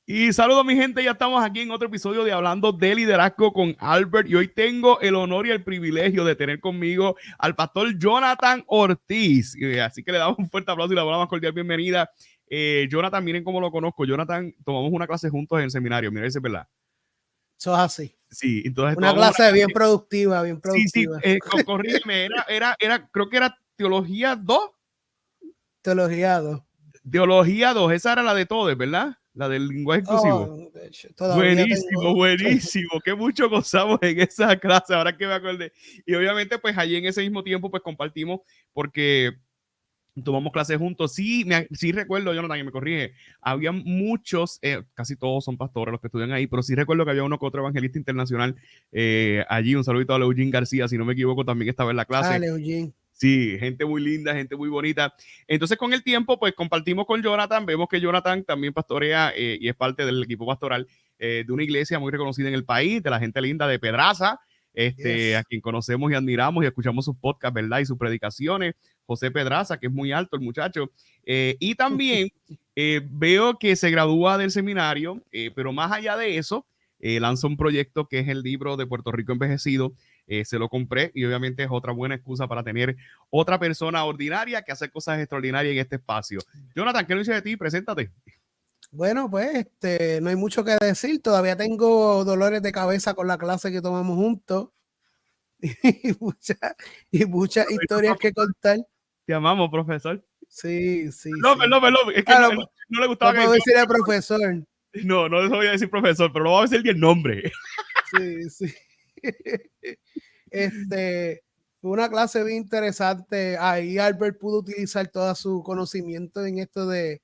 Y saludos mi gente, ya estamos aquí en otro episodio de Hablando de Liderazgo con Albert y hoy tengo el honor y el privilegio de tener conmigo al pastor Jonathan Ortiz. Así que le damos un fuerte aplauso y le damos la más cordial bienvenida. Jonathan, miren cómo lo conozco. Jonathan, tomamos una clase juntos en el seminario, miren, es verdad. Eso es así. Sí, entonces Una tomamos clase bien productiva, bien Sí, productiva. corrígeme, creo que era Teología 2. Teología 2. Teología 2, esa era la de todos, ¿verdad? La del lenguaje inclusivo. De hecho, todavía Buenísimo, buenísimo. Qué mucho gozamos en esa clase, ahora que me acordé. Y obviamente, pues allí en ese mismo tiempo, pues compartimos porque tomamos clases juntos. Sí, sí recuerdo, Jonathan, que me corrige. Había muchos, casi todos son pastores los que estudian ahí, pero sí recuerdo que había uno que otro evangelista internacional allí. Un saludito a Eugene García, si no me equivoco, también estaba en la clase. Eugene. Sí, gente muy linda, gente muy bonita. Entonces, con el tiempo, pues compartimos con Jonathan. Vemos que Jonathan también pastorea y es parte del equipo pastoral de una iglesia muy reconocida en el país, de la gente linda de Pedraza, a quien conocemos y admiramos y escuchamos sus podcasts, ¿verdad? Y sus predicaciones. José Pedraza, que es muy alto el muchacho. Y también veo que se gradúa del seminario, pero más allá de eso, lanza un proyecto que es el libro de Puerto Rico Envejecido. Se lo compré y obviamente es otra buena excusa para tener otra persona ordinaria que hace cosas extraordinarias en este espacio. Jonathan, ¿qué no dice de ti? Preséntate. Bueno, pues no hay mucho que decir. Todavía tengo dolores de cabeza con la clase que tomamos juntos y muchas historias que contar. Te amamos, profesor. Sí. Perdón. Es que no le gustaba no que puedo decirle profesor. No les voy a decir profesor, pero lo voy a decir el nombre. Sí. Fue una clase bien interesante. Ahí Albert pudo utilizar todo su conocimiento en esto de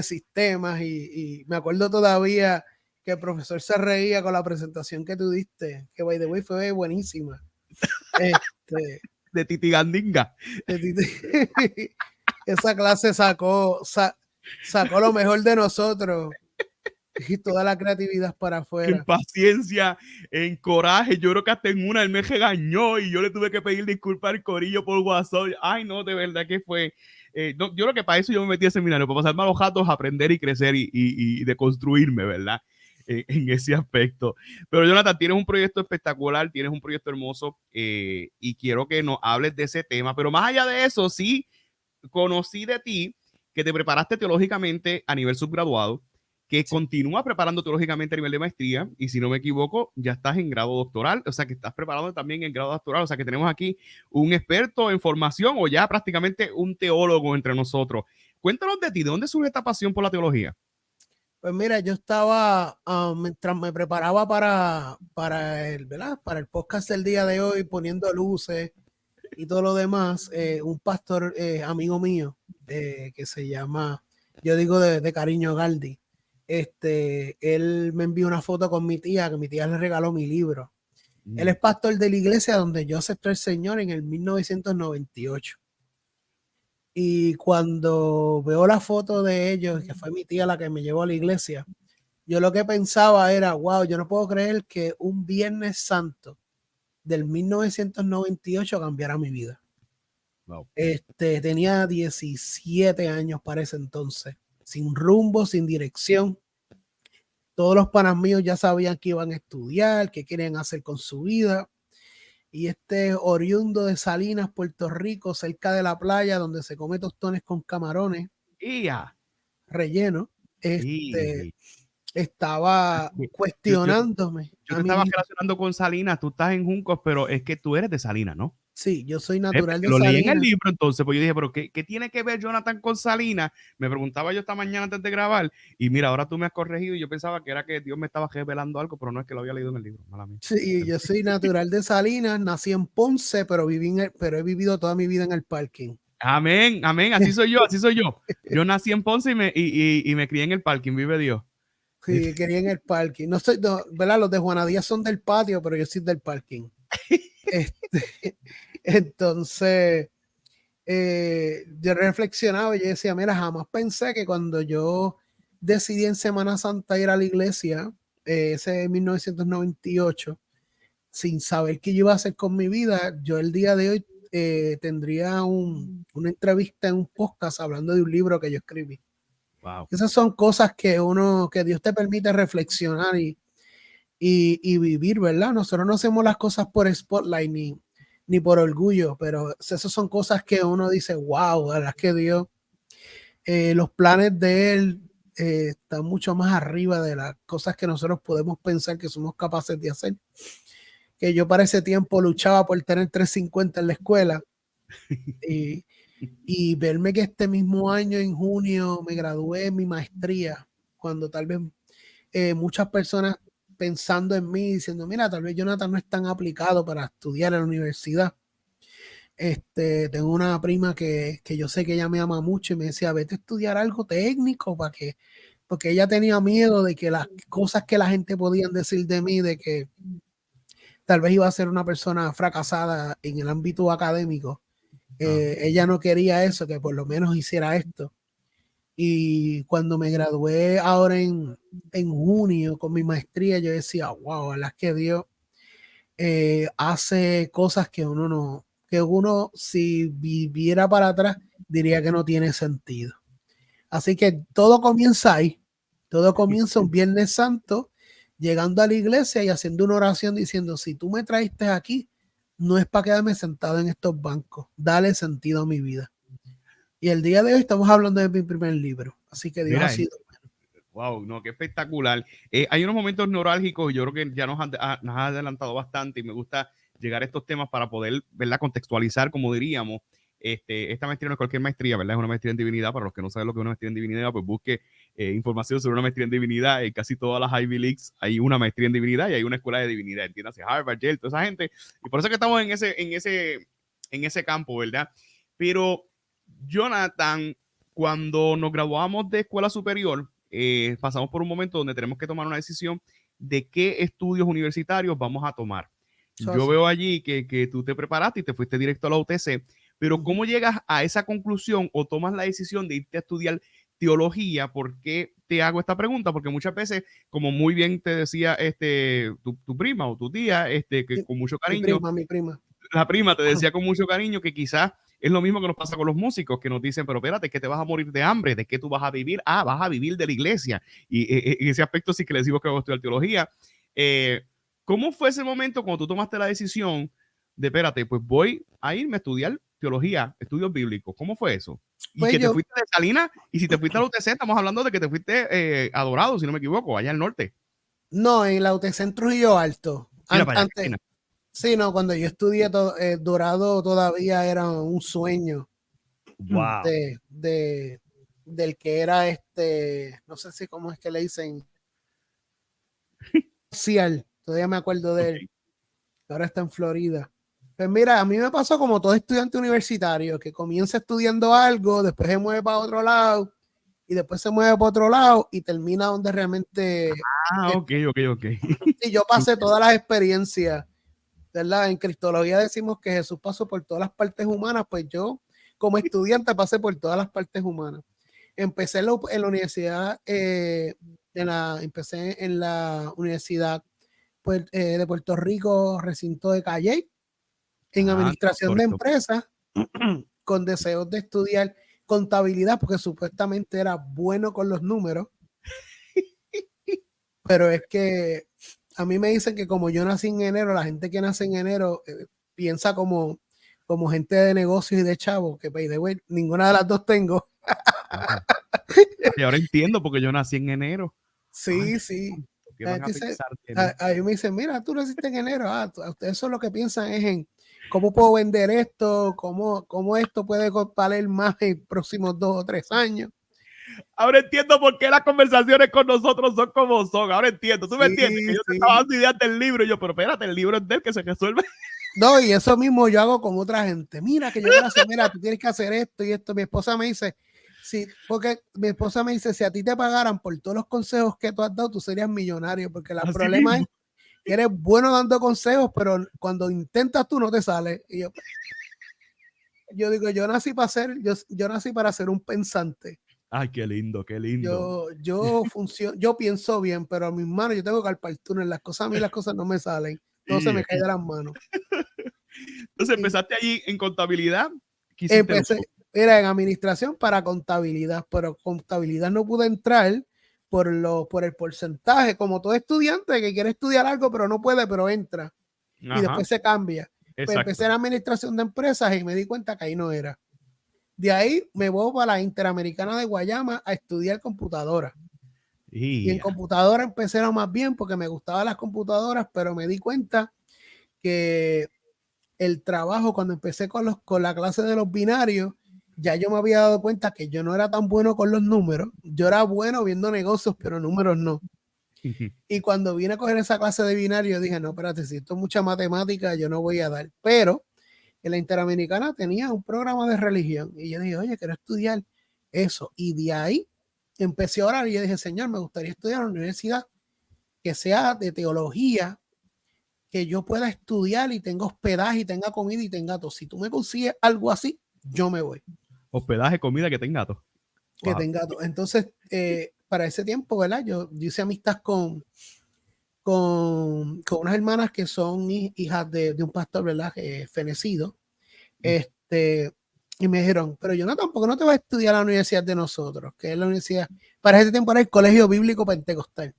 sistemas y me acuerdo todavía que el profesor se reía con la presentación que tú diste, que by the way fue buenísima. De Titigandinga. Esa clase sacó lo mejor de nosotros y toda la creatividad para afuera. En paciencia, en coraje. Yo creo que hasta en una él me regañó y yo le tuve que pedir disculpas al corillo por WhatsApp. Ay, no, de verdad que fue. No, yo creo que para eso yo me metí al seminario, para pasarme a los jatos, aprender y crecer y deconstruirme, ¿verdad? En ese aspecto. Pero Jonathan, tienes un proyecto espectacular, tienes un proyecto hermoso y quiero que nos hables de ese tema. Pero más allá de eso, sí, conocí de ti que te preparaste teológicamente a nivel subgraduado, que continúa preparando teológicamente a nivel de maestría y si no me equivoco ya estás en grado doctoral, o sea que estás preparando también en grado doctoral, o sea que tenemos aquí un experto en formación o ya prácticamente un teólogo entre nosotros. Cuéntanos de ti, ¿de dónde surge esta pasión por la teología? Pues mira, yo estaba, mientras me preparaba para el podcast del día de hoy, poniendo luces y todo lo demás, un pastor amigo mío que se llama, yo digo de cariño Galdi, él me envió una foto con mi tía, que mi tía le regaló mi libro. Él es pastor de la iglesia donde yo acepté al Señor en el 1998. Y cuando veo la foto de ellos, que fue mi tía la que me llevó a la iglesia, yo lo que pensaba era, wow, yo no puedo creer que un Viernes Santo del 1998 cambiara mi vida. Wow. Tenía 17 años para ese entonces, sin rumbo, sin dirección. Todos los panas míos ya sabían que iban a estudiar, qué querían hacer con su vida. Y oriundo de Salinas, Puerto Rico, cerca de la playa, donde se come tostones con camarones relleno, estaba cuestionándome. Yo te estaba relacionando con Salinas, tú estás en Juncos, pero es que tú eres de Salinas, ¿no? Sí, yo soy natural de Lo leí en el Salinas. libro entonces, pues yo dije, pero ¿qué tiene que ver Jonathan con Salinas? Me preguntaba yo esta mañana antes de grabar y mira, ahora tú me has corregido y yo pensaba que era que Dios me estaba revelando algo, pero no es que lo había leído en el libro. Mala mía. Sí, yo soy natural de Salinas, nací en Ponce, pero he vivido toda mi vida en el parking. Amén, amén, así soy yo, así soy yo. Yo nací en Ponce y me crié en el parking, vive Dios. Sí, quería en el parking. No soy, ¿verdad? Los de Juana Díaz son del patio, pero yo soy del parking. Entonces, yo reflexionaba y yo decía, mira, jamás pensé que cuando yo decidí en Semana Santa ir a la iglesia, ese 1998, sin saber qué yo iba a hacer con mi vida, yo el día de hoy tendría una entrevista en un podcast hablando de un libro que yo escribí. Wow. Esas son cosas que Dios te permite reflexionar y vivir, ¿verdad? Nosotros no hacemos las cosas por spotlight ni por orgullo, pero esas son cosas que uno dice, wow, ¿verdad? Que Dios, los planes de Él están mucho más arriba de las cosas que nosotros podemos pensar que somos capaces de hacer. Que yo para ese tiempo luchaba por tener 350 en la escuela y verme que este mismo año, en junio, me gradué en mi maestría, cuando tal vez muchas personas pensando en mí, diciendo, mira, tal vez Jonathan no es tan aplicado para estudiar en la universidad. Tengo una prima que yo sé que ella me ama mucho y me decía, vete a estudiar algo técnico porque ella tenía miedo de que las cosas que la gente podían decir de mí, de que tal vez iba a ser una persona fracasada en el ámbito académico. Ella no quería eso, que por lo menos hiciera esto. Y cuando me gradué ahora en junio con mi maestría, yo decía, wow, ¿verdad que Dios hace cosas que uno no, que uno si viviera para atrás diría que no tiene sentido? Así que todo comienza ahí, todo comienza un Viernes Santo, llegando a la iglesia y haciendo una oración diciendo, si tú me traiste aquí, no es para quedarme sentado en estos bancos, dale sentido a mi vida. Y el día de hoy estamos hablando de mi primer libro, así que Dios ha sido... Wow, no, qué espectacular. Hay unos momentos neurálgicos, yo creo que ya nos ha adelantado bastante y me gusta llegar a estos temas para poder, ¿verdad?, contextualizar, como diríamos. Esta maestría no es cualquier maestría, ¿verdad? Es una maestría en divinidad. Para los que no saben lo que es una maestría en divinidad, pues busque información sobre una maestría en divinidad. En casi todas las Ivy Leagues hay una maestría en divinidad y hay una escuela de divinidad, entiéndase, Harvard, Yale, toda esa gente. Y por eso que estamos en ese campo, ¿verdad? Pero, Jonathan, cuando nos graduamos de escuela superior, pasamos por un momento donde tenemos que tomar una decisión de qué estudios universitarios vamos a tomar. Yo veo allí que tú te preparaste y te fuiste directo a la UTC, pero ¿cómo llegas a esa conclusión o tomas la decisión de irte a estudiar teología? ¿Por qué te hago esta pregunta? Porque muchas veces, como muy bien te decía tu prima o tu tía, que con mucho cariño, mi prima. La prima te decía con mucho cariño que quizás es lo mismo que nos pasa con los músicos, que nos dicen, pero espérate, que te vas a morir de hambre, ¿de qué tú vas a vivir? Ah, vas a vivir de la iglesia. Y en ese aspecto sí que le decimos que vamos a estudiar teología. ¿Cómo fue ese momento cuando tú tomaste la decisión de, espérate, pues voy a irme a estudiar teología, estudios bíblicos? ¿Cómo fue eso? Y Pues que te fuiste de Salinas, y si te fuiste a la UTC, estamos hablando de que te fuiste a Dorado, si no me equivoco, allá al norte. No, en la UTC en Trujillo Alto. Mira para allá, Antes, sí, no, cuando yo estudié Dorado todavía era un sueño wow. del que era no sé si cómo es que le dicen, Cial, todavía me acuerdo de él, ahora está en Florida. Pues mira, a mí me pasó como todo estudiante universitario, que comienza estudiando algo, después se mueve para otro lado, y después se mueve para otro lado y termina donde realmente... Ok. Y yo pasé todas las experiencias, ¿verdad? En Cristología decimos que Jesús pasó por todas las partes humanas, pues yo como estudiante pasé por todas las partes humanas. Empecé en la universidad, empecé en la Universidad de Puerto Rico, recinto de Calle, en administración de empresas, con deseos de estudiar contabilidad, porque supuestamente era bueno con los números, pero es que a mí me dicen que como yo nací en enero, la gente que nace en enero piensa como gente de negocios y de chavos, que by the way, ninguna de las dos tengo. Y ahora entiendo porque yo nací en enero. Sí, Ay, sí. ¿qué van a pensar de mí? A mí me dicen, mira, tú naciste en enero. Ustedes eso lo que piensan es en cómo puedo vender esto, cómo esto puede valer más en próximos 2 o 3 años. Ahora entiendo por qué las conversaciones con nosotros son como son. Ahora entiendo. ¿Tú me entiendes? Que yo te estaba dando ideas del libro y yo, pero espérate, el libro es del que se resuelve. No, y eso mismo yo hago con otra gente. Mira, que yo quiero hacer, mira, tú tienes que hacer esto y esto. Mi esposa me dice, sí, porque mi esposa me dice, si a ti te pagaran por todos los consejos que tú has dado, tú serías millonario, porque el problema es que eres bueno dando consejos, pero cuando intentas tú no te sale. Y yo digo, yo nací para ser un pensante. Ay, qué lindo, qué lindo. Yo pienso bien, pero a mis manos yo tengo que carpar túnel. A mí las cosas no me salen. Todo se me cae de las manos. Entonces empezaste allí en contabilidad. ¿Qué hiciste? Era en administración para contabilidad, pero contabilidad no pude entrar por el porcentaje, como todo estudiante que quiere estudiar algo, pero no puede, pero entra. Y Ajá, después se cambia. Pues exacto. empecé en administración de empresas y me di cuenta que ahí no era. De ahí me voy para la Interamericana de Guayama a estudiar computadora. Y en computadora empecé lo más bien porque me gustaban las computadoras, pero me di cuenta que el trabajo, cuando empecé con la clase de los binarios, ya yo me había dado cuenta que yo no era tan bueno con los números. Yo era bueno viendo negocios, pero números no. Y cuando vine a coger esa clase de binario, dije, no, espérate, si esto es mucha matemática, yo no voy a dar. Pero en la Interamericana tenía un programa de religión. Y yo dije, oye, quiero estudiar eso. Y de ahí empecé a orar y yo dije, Señor, me gustaría estudiar en una universidad que sea de teología, que yo pueda estudiar y tenga hospedaje y tenga comida y tenga todo. Si tú me consigues algo así, yo me voy. Hospedaje, comida, que tenga todo. Que tenga todo. Entonces, para ese tiempo, ¿verdad? Yo hice amistad con unas hermanas que son hijas de un pastor, ¿verdad? Fenecido. Y me dijeron, pero yo no tampoco no te voy a estudiar a la universidad de nosotros, que es la universidad, para ese tiempo era el Colegio Bíblico Pentecostal.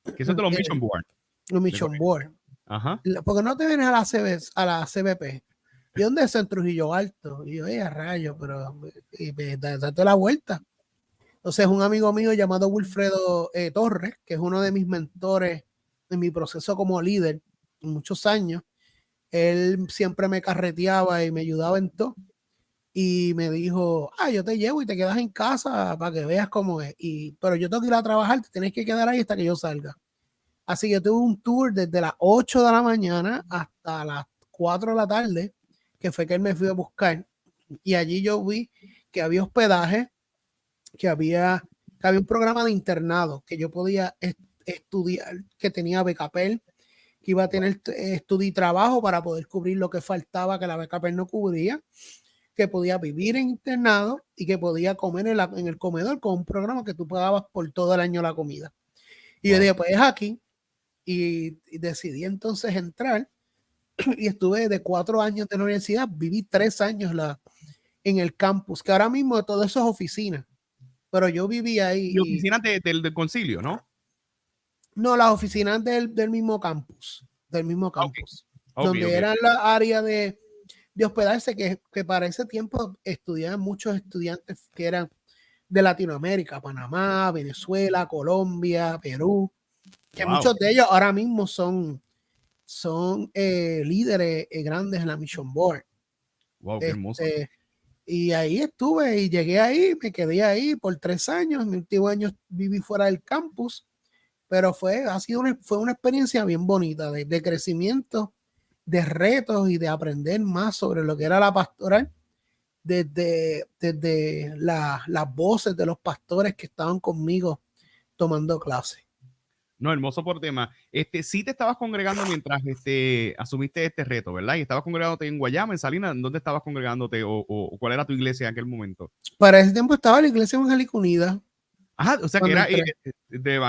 Que eso es de los Mission Board. Los Mission Board. Ajá. Porque no te vienes a la CBP. ¿Y dónde es en Trujillo Alto? Y yo, a rayo, pero date la vuelta. Entonces, un amigo mío llamado Wilfredo Torres, que es uno de mis mentores en mi proceso como líder, muchos años, él siempre me carreteaba y me ayudaba en todo. Y me dijo, yo te llevo y te quedas en casa para que veas cómo es. Pero yo tengo que ir a trabajar, te tienes que quedar ahí hasta que yo salga. Así que tuve un tour desde las 8 de la mañana hasta las 4 de la tarde, que fue que él me fui a buscar. Y allí yo vi que había hospedaje, que había un programa de internado, que yo podía estudiar, que tenía becapel, que iba a tener estudio y trabajo para poder cubrir lo que faltaba, que la becapel no cubría, que podía vivir en internado y que podía comer en el comedor con un programa que tú pagabas por todo el año la comida. Y yo dije, pues es aquí. Y decidí entonces entrar y estuve de 4 años de la universidad, viví 3 años en el campus, que ahora mismo todo eso es oficina, pero yo vivía ahí. Y oficinas del concilio, ¿no? No, las oficinas del mismo campus, donde eran la área de hospedarse, que para ese tiempo estudiaban muchos estudiantes que eran de Latinoamérica, Panamá, Venezuela, Colombia, Perú, que muchos de ellos ahora mismo son líderes grandes en la Mission Board. Wow, qué hermoso. Y ahí estuve y llegué ahí, me quedé ahí por 3 años. Mi último año viví fuera del campus, pero fue una experiencia bien bonita de crecimiento, de retos y de aprender más sobre lo que era la pastoral, desde las voces de los pastores que estaban conmigo tomando clases. No, hermoso por tema. Sí te estabas congregando mientras asumiste este reto, ¿verdad? Y estabas congregándote en Guayama, en Salinas. ¿Dónde estabas congregándote o cuál era tu iglesia en aquel momento? Para ese tiempo estaba la Iglesia Evangélica Unida. Ajá, o sea que era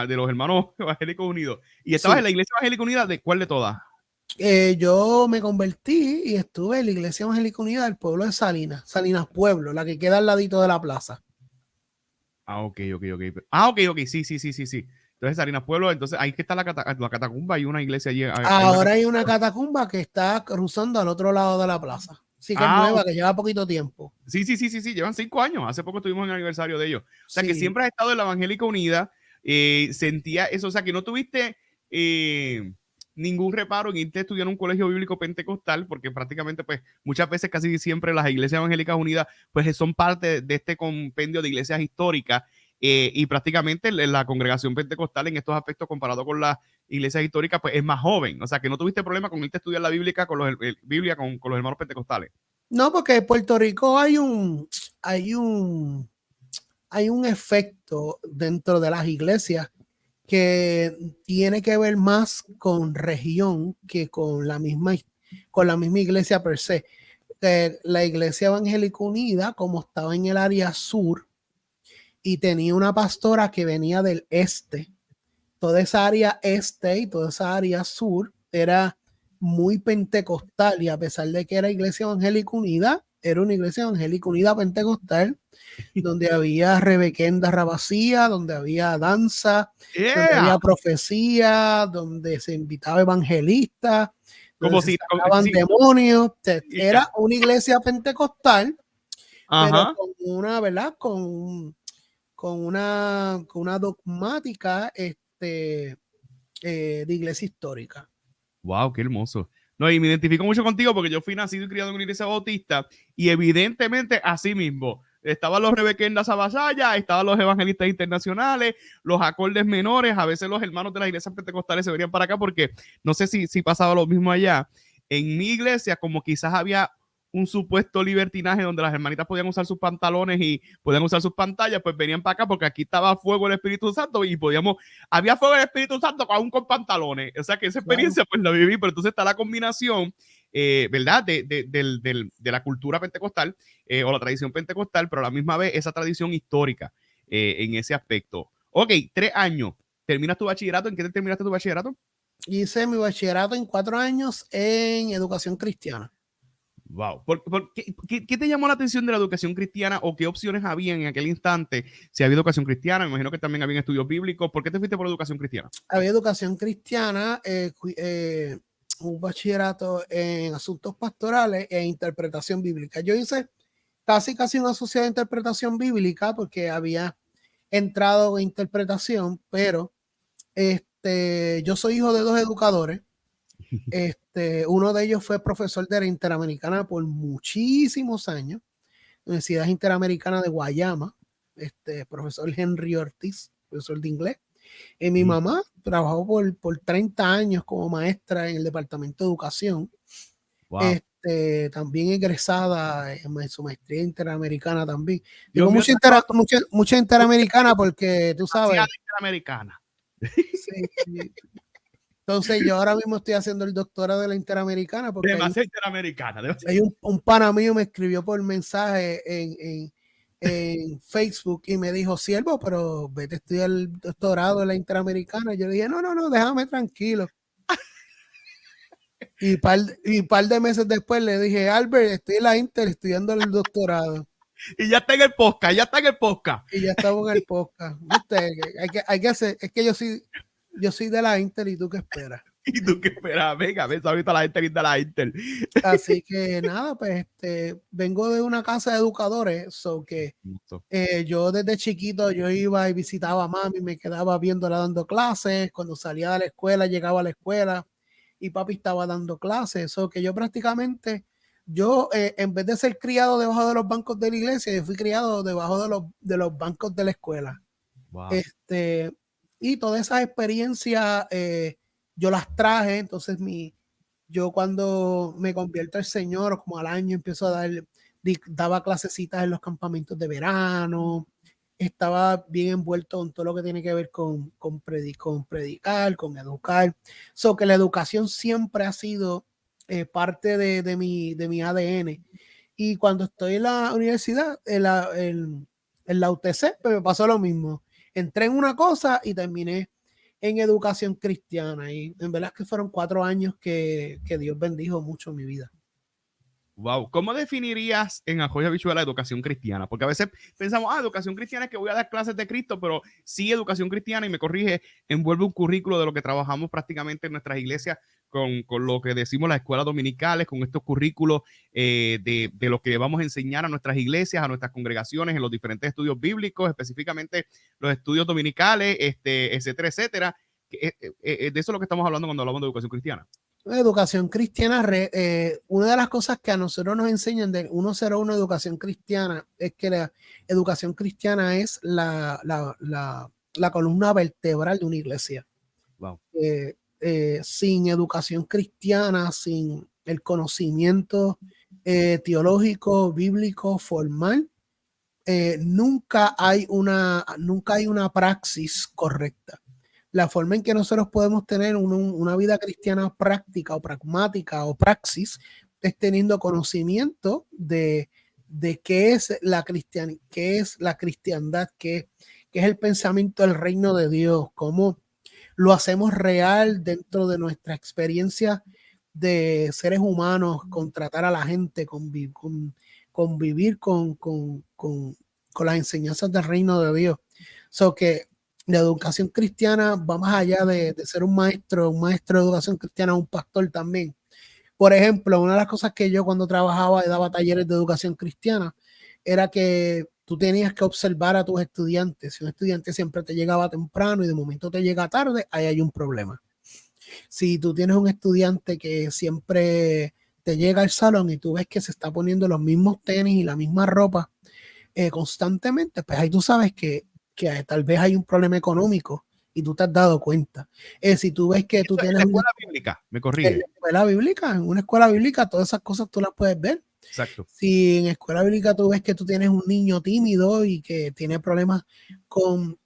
de los hermanos evangélicos unidos. ¿Y estabas en la Iglesia Evangélica Unida de cuál de todas? Yo me convertí y estuve en la Iglesia Evangélica Unida del pueblo de Salinas Pueblo, la que queda al ladito de la plaza. Ok. Sí. Entonces, Salinas Pueblo, entonces ahí que está la catacumba, hay una iglesia allí. Ahora hay una catacumba que está cruzando al otro lado de la plaza. Sí, que es nueva, que lleva poquito tiempo. Sí, llevan 5 años. Hace poco estuvimos en el aniversario de ellos. O sea, que siempre has estado en la Evangélica Unida, sentía eso, o sea, que no tuviste ningún reparo en irte a estudiar en un colegio bíblico pentecostal, porque prácticamente, pues, muchas veces, casi siempre, las iglesias evangélicas unidas, pues, son parte de este compendio de iglesias históricas, y prácticamente la congregación pentecostal en estos aspectos, comparado con las iglesias históricas, pues, es más joven. O sea, que no tuviste problema con irte a estudiar la Biblia con los hermanos pentecostales. No, porque en Puerto Rico hay un efecto dentro de las iglesias que tiene que ver más con región que con la misma iglesia per se. La Iglesia Evangélica Unida, como estaba en el área sur y tenía una pastora que venía del este, toda esa área este y toda esa área sur era muy pentecostal, y a pesar de que era Iglesia Evangélica Unida, era una iglesia evangélica unida pentecostal, donde había rebequenda rabacía, donde había danza, donde Yeah. había profecía, donde se invitaba evangelistas, donde Como se si, sacaban sí, demonios. ya. Era una iglesia pentecostal, pero Ajá. con una, ¿verdad? Con una dogmática de iglesia histórica. Wow, qué hermoso. No, y me identifico mucho contigo porque yo fui nacido y criado en una iglesia bautista y evidentemente así mismo. Estaban los rebequendas a vasalla, estaban los evangelistas internacionales, los acordes menores, a veces los hermanos de las iglesias pentecostales se venían para acá porque no sé si pasaba lo mismo allá. En mi iglesia, como quizás había un supuesto libertinaje donde las hermanitas podían usar sus pantalones y podían usar sus pantallas, pues venían para acá porque aquí estaba fuego el Espíritu Santo y podíamos, había fuego del Espíritu Santo aún con pantalones. O sea que esa experiencia pues la viví, pero entonces está la combinación, ¿verdad? De la cultura pentecostal o la tradición pentecostal, pero a la misma vez esa tradición histórica en ese aspecto. Ok, 3 años. ¿Terminas tu bachillerato? ¿En qué te terminaste tu bachillerato? Hice mi bachillerato en 4 años en educación cristiana. Wow. ¿Qué te llamó la atención de la educación cristiana o qué opciones había en aquel instante? Si había educación cristiana, me imagino que también había estudios bíblicos. ¿Por qué te fuiste por educación cristiana? Había educación cristiana, un bachillerato en asuntos pastorales e interpretación bíblica. Yo hice casi una sociedad de interpretación bíblica porque había entrado en interpretación, pero yo soy hijo de 2 educadores. Uno de ellos fue profesor de la Interamericana por muchísimos años, Universidad Interamericana de Guayama, profesor Henry Ortiz, profesor de inglés. Mi mamá trabajó por 30 años como maestra en el Departamento de Educación. Wow. También egresada en su maestría interamericana también. Dios Digo mío, mucha interamericana porque tú sabes. interamericana. Sí, sí. Entonces yo ahora mismo estoy haciendo el doctorado de la Interamericana porque Demasiado interamericana. hay un pana mío me escribió por mensaje en Facebook y me dijo, siervo, pero vete a estudiar el doctorado de la Interamericana. Y yo le dije, no, déjame tranquilo. Y par de meses después le dije, Albert, estoy en la Inter estudiando el doctorado. Y ya está en el podcast, ya está en el podcast. Y ya estamos en el podcast. ¿Viste? Hay que hacer, es que yo soy de la Inter y tú qué esperas. ¿Y tú qué esperas? Venga, ves ahorita la gente linda la Inter. Así que nada, pues vengo de una casa de educadores, so que yo desde chiquito yo iba y visitaba a mami, me quedaba viéndola dando clases, cuando salía de la escuela, llegaba a la escuela y papi estaba dando clases, so que yo prácticamente, en vez de ser criado debajo de los bancos de la iglesia, yo fui criado debajo de los bancos de la escuela. Wow. Y todas esas experiencias yo las traje, entonces yo cuando me convierto al Señor, como al año empiezo a daba clasecitas en los campamentos de verano, estaba bien envuelto en todo lo que tiene que ver con predicar, con educar. So que la educación siempre ha sido parte de mi ADN. Y cuando estoy en la universidad, en la UTC, pues me pasó lo mismo. Entré en una cosa y terminé en educación cristiana. Y en verdad es que fueron 4 años que Dios bendijo mucho mi vida. Wow, ¿cómo definirías en Ajoya Bichuela la educación cristiana? Porque a veces pensamos, educación cristiana es que voy a dar clases de Cristo, pero sí, educación cristiana, y me corrige, envuelve un currículo de lo que trabajamos prácticamente en nuestras iglesias con lo que decimos las escuelas dominicales, con estos currículos de lo que vamos a enseñar a nuestras iglesias, a nuestras congregaciones, en los diferentes estudios bíblicos, específicamente los estudios dominicales, etcétera, etcétera. De eso es lo que estamos hablando cuando hablamos de educación cristiana. Educación cristiana, una de las cosas que a nosotros nos enseñan de 101 educación cristiana es que la educación cristiana es la columna vertebral de una iglesia. Wow. Sin educación cristiana, sin el conocimiento teológico, bíblico, formal, nunca hay una praxis correcta. La forma en que nosotros podemos tener una vida cristiana práctica o pragmática o praxis es teniendo conocimiento de qué es la cristiandad, qué es el pensamiento del reino de Dios, cómo lo hacemos real dentro de nuestra experiencia de seres humanos, con tratar a la gente, con convivir con las enseñanzas del reino de Dios. So que la educación cristiana va más allá de ser un maestro de educación cristiana, un pastor también. Por ejemplo, una de las cosas que yo cuando trabajaba y daba talleres de educación cristiana era que tú tenías que observar a tus estudiantes. Si un estudiante siempre te llegaba temprano y de momento te llega tarde, ahí hay un problema. Si tú tienes un estudiante que siempre te llega al salón y tú ves que se está poniendo los mismos tenis y la misma ropa constantemente, pues ahí tú sabes que tal vez hay un problema económico y tú te has dado cuenta. Si tú ves que tú tienes en la escuela bíblica, me corrige. En una escuela bíblica, todas esas cosas tú las puedes ver. Exacto. Si en escuela bíblica tú ves que tú tienes un niño tímido y que tiene problemas con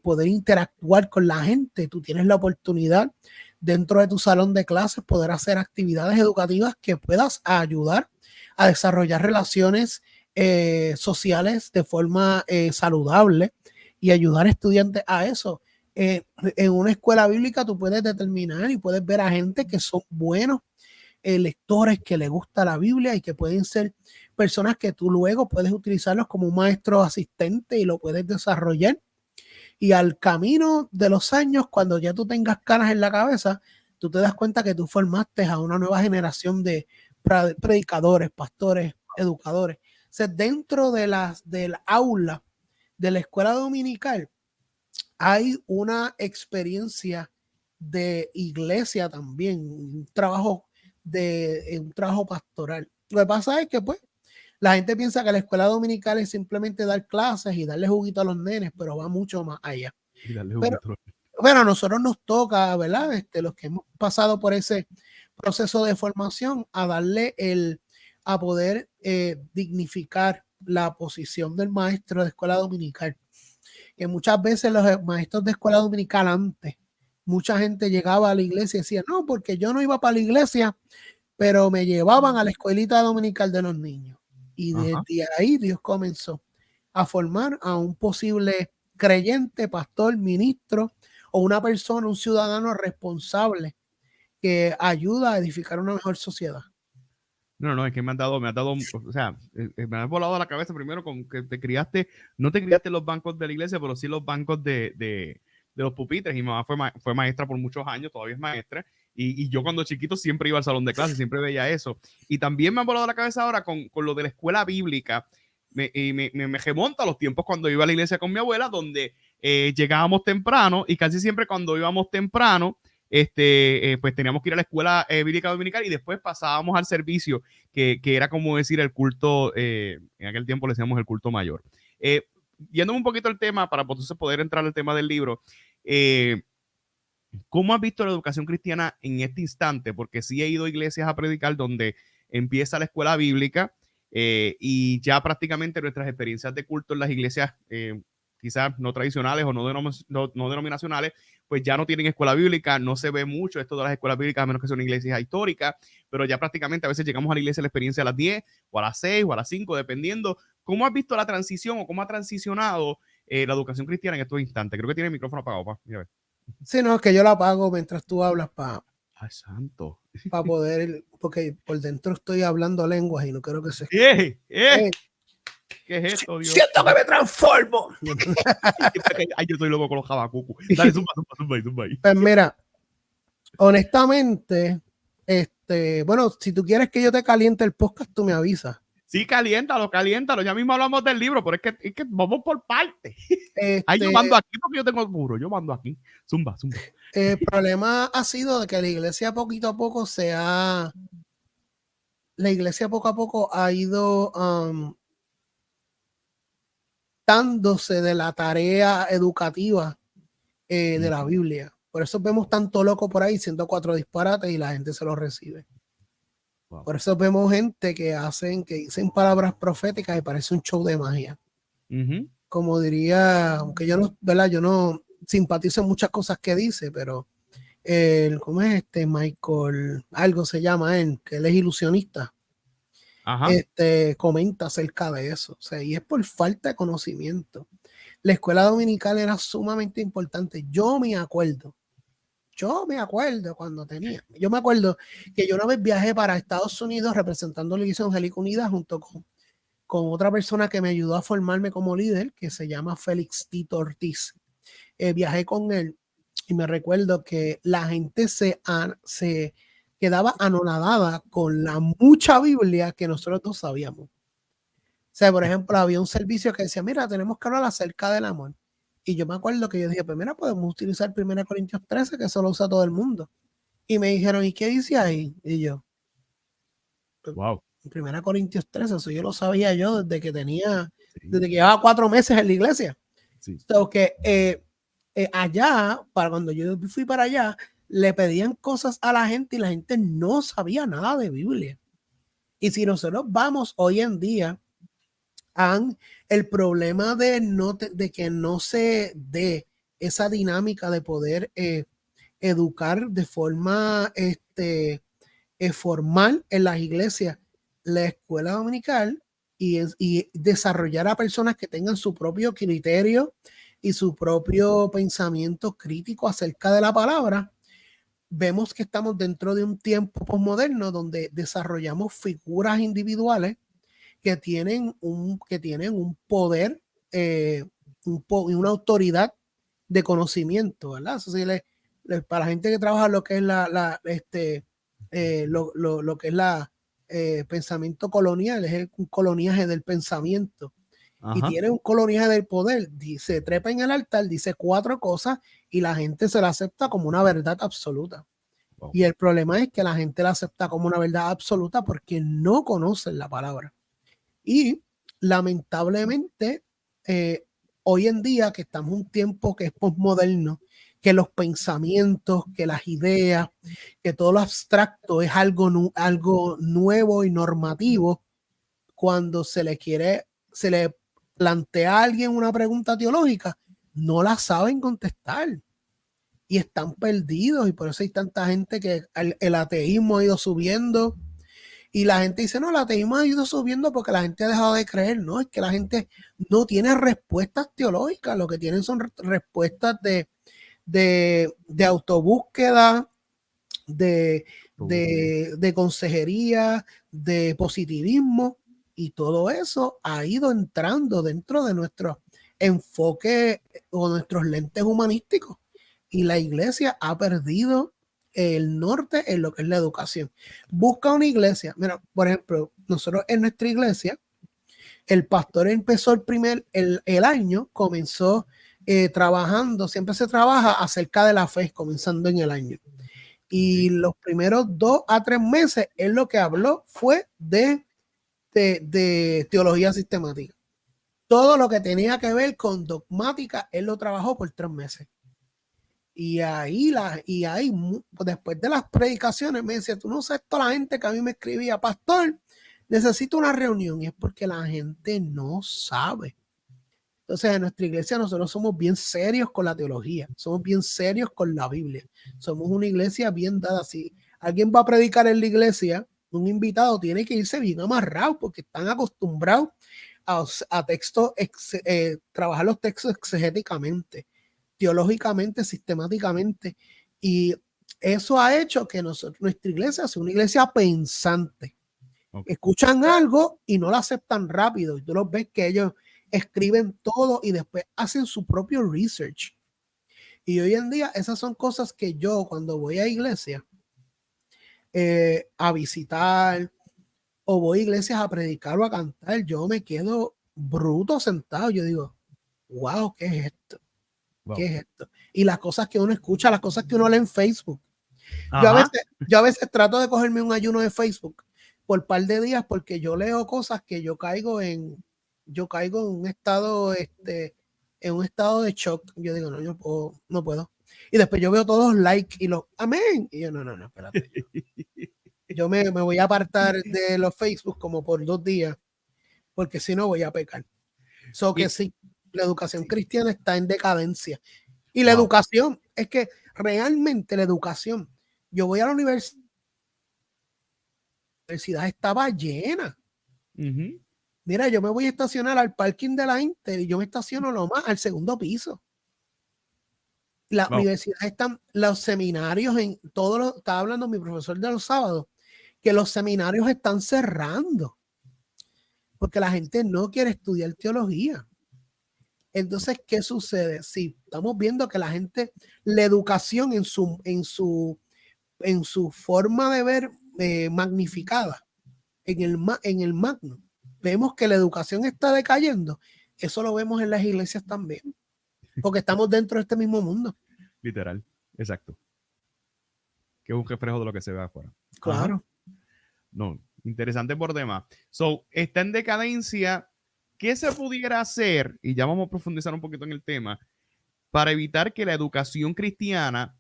poder interactuar con la gente, tú tienes la oportunidad dentro de tu salón de clases poder hacer actividades educativas que puedas ayudar a desarrollar relaciones sociales de forma saludable y ayudar a estudiantes a eso. En una escuela bíblica tú puedes determinar y puedes ver a gente que son buenos lectores, que les gusta la Biblia y que pueden ser personas que tú luego puedes utilizarlos como un maestro asistente y lo puedes desarrollar. Y al camino de los años, cuando ya tú tengas canas en la cabeza, tú te das cuenta que tú formaste a una nueva generación de predicadores, pastores, educadores. O sea, dentro del aula de la escuela dominical hay una experiencia de iglesia también, un trabajo pastoral. Lo que pasa es que pues la gente piensa que la escuela dominical es simplemente dar clases y darle juguito a los nenes, pero va mucho más allá. Pero a nosotros nos toca, ¿verdad? Los que hemos pasado por ese proceso de formación, a darle a poder dignificar la posición del maestro de escuela dominical. Que muchas veces los maestros de escuela dominical antes, mucha gente llegaba a la iglesia y decía, no, porque yo no iba para la iglesia, pero me llevaban a la escuelita dominical de los niños. Y desde ahí Dios comenzó a formar a un posible creyente, pastor, ministro o una persona, un ciudadano responsable que ayuda a edificar una mejor sociedad. No, es que me ha dado, o sea, me has volado la cabeza primero con que no te criaste en los bancos de la iglesia, pero sí en los bancos de los pupitres. Y mi mamá fue maestra por muchos años, todavía es maestra. Y yo cuando chiquito siempre iba al salón de clase, siempre veía eso. Y también me ha volado la cabeza ahora con lo de la escuela bíblica. Me remonta a los tiempos cuando iba a la iglesia con mi abuela, donde llegábamos temprano y casi siempre cuando íbamos temprano, pues teníamos que ir a la escuela bíblica dominical y después pasábamos al servicio, que era como decir el culto, en aquel tiempo le decíamos el culto mayor. Yéndome un poquito al tema, para entonces poder entrar al tema del libro, ¿cómo has visto la educación cristiana en este instante? Porque sí he ido a iglesias a predicar donde empieza la escuela bíblica y ya prácticamente nuestras experiencias de culto en las iglesias quizás no tradicionales o no denominacionales, pues ya no tienen escuela bíblica, no se ve mucho esto de las escuelas bíblicas, a menos que sea una iglesia histórica, pero ya prácticamente a veces llegamos a la iglesia la experiencia a las 10 o a las 6 o a las 5, dependiendo. ¿Cómo has visto la transición o cómo ha transicionado la educación cristiana en estos instantes? Creo que tiene el micrófono apagado, pa. Mira, a ver. Sí, no, es que yo lo apago mientras tú hablas Ay, santo. Para poder, porque por dentro estoy hablando lenguas y no quiero que se... ¿Qué es esto, Dios? ¡Siento que me transformo! Ay, yo soy loco con los jabacucos. Dale, zumba ahí. Pues mira, honestamente, bueno, si tú quieres que yo te caliente el podcast, tú me avisas. Sí, caliéntalo. Ya mismo hablamos del libro, pero es que vamos por partes. Ay, yo mando aquí porque yo tengo puro. Yo mando aquí. Zumba. El problema ha sido de que la iglesia poquito a poco la iglesia poco a poco ha ido dándose de la tarea educativa de la Biblia. Por eso vemos tanto loco por ahí, 104 disparates y la gente se los recibe. Wow. Por eso vemos gente que dicen palabras proféticas y parece un show de magia. Como diría, aunque yo no simpatizo en muchas cosas que dice, pero ¿cómo es Michael? Algo se llama él, que él es ilusionista. Ajá. Comenta acerca de eso. O sea, y es por falta de conocimiento. La escuela dominical era sumamente importante. Yo me acuerdo cuando tenía. Yo me acuerdo que yo una vez viajé para Estados Unidos representando la Iglesia Evangélica Unida junto con con otra persona que me ayudó a formarme como líder, que se llama Félix Tito Ortiz. Viajé con él y me recuerdo que la gente se quedaba anonadada con la mucha Biblia que nosotros no sabíamos. O sea, por ejemplo, había un servicio que decía, mira, tenemos que hablar acerca del amor. Y yo me acuerdo que yo dije, pues mira, podemos utilizar 1 Corintios 13, que eso lo usa todo el mundo. Y me dijeron, ¿y qué dice ahí? Y yo, Wow. 1 Corintios 13, eso yo lo sabía yo desde que Sí. desde que llevaba 4 meses en la iglesia. Sí. So que allá, para cuando yo fui para allá, le pedían cosas a la gente y la gente no sabía nada de Biblia. Y si nosotros vamos hoy en día, el problema de que no se dé esa dinámica de poder educar de forma formal en las iglesias, la escuela dominical y desarrollar a personas que tengan su propio criterio y su propio pensamiento crítico acerca de la palabra. Vemos que estamos dentro de un tiempo posmoderno donde desarrollamos figuras individuales que tienen un poder y una autoridad de conocimiento, ¿verdad? Eso sí, para la gente que trabaja lo que es lo que es la pensamiento colonial, es un coloniaje del pensamiento. Ajá. Y tiene un coloniaje del poder, se trepa en el altar, dice 4 cosas y la gente se la acepta como una verdad absoluta. Wow. Y el problema es que la gente la acepta como una verdad absoluta porque no conocen la palabra. Y lamentablemente, hoy en día que estamos en un tiempo que es postmoderno, que los pensamientos, que las ideas, que todo lo abstracto es algo nuevo y normativo, cuando se le plantea a alguien una pregunta teológica, no la saben contestar y están perdidos, y por eso hay tanta gente que el ateísmo ha ido subiendo. Y la gente dice, no, el ateísmo ha ido subiendo porque la gente ha dejado de creer. No, es que la gente no tiene respuestas teológicas, lo que tienen son respuestas de autobúsqueda, de consejería, de positivismo, y todo eso ha ido entrando dentro de nuestro enfoque o nuestros lentes humanísticos. Y la iglesia ha perdido el norte en lo que es la educación. Busca una iglesia. Mira, por ejemplo, nosotros en nuestra iglesia, el pastor empezó el año, comenzó trabajando, siempre se trabaja acerca de la fe, comenzando en el año. Y los primeros 2 a 3 meses, él lo que habló fue de teología sistemática. Todo lo que tenía que ver con dogmática, él lo trabajó por 3 meses. Y ahí, después de las predicaciones, me decía, tú no sabes toda la gente que a mí me escribía, pastor, necesito una reunión. Y es porque la gente no sabe. Entonces, en nuestra iglesia nosotros somos bien serios con la teología, somos bien serios con la Biblia. Somos una iglesia bien dada. Si alguien va a predicar en la iglesia, un invitado tiene que irse bien amarrado porque están acostumbrados a textos, trabajar los textos exegéticamente, teológicamente, sistemáticamente, y eso ha hecho que nuestra iglesia sea una iglesia pensante. Escuchan algo y no lo aceptan rápido, y tú los ves que ellos escriben todo y después hacen su propio research. Y hoy en día esas son cosas que yo, cuando voy a iglesia a visitar o voy a iglesias a predicar o a cantar, yo me quedo bruto sentado. Yo digo, wow, ¿qué es esto? ¿Qué es esto? Y las cosas que uno escucha, las cosas que uno lee en Facebook. Yo a veces trato de cogerme un ayuno de Facebook por un par de días porque yo leo cosas que yo caigo en un estado, en un estado de shock. Yo digo, no, yo no puedo. Y después yo veo todos los likes y los amén. Y yo, no, espérate. Yo me voy a apartar de los Facebook como por 2 días, porque si no voy a pecar. Que sí, la educación cristiana está en decadencia. Y la educación, es que realmente la educación, yo voy a la universidad estaba llena. Mira, yo me voy a estacionar al parking de la Inter y yo me estaciono lo más al 2º piso. La universidad están, los seminarios estaba hablando mi profesor de los sábados, que los seminarios están cerrando. porque la gente no quiere estudiar teología. Entonces, ¿qué sucede? Sí, estamos viendo que la gente, la educación en su forma de ver magnificada, en el magno, vemos que la educación está decayendo. Eso lo vemos en las iglesias también, porque estamos dentro de este mismo mundo. Literal, exacto. Que es un reflejo de lo que se ve afuera. Claro. Ajá. No, interesante por demás. So, está en decadencia. ¿Qué se pudiera hacer? Y ya vamos a profundizar un poquito en el tema, para evitar que la educación cristiana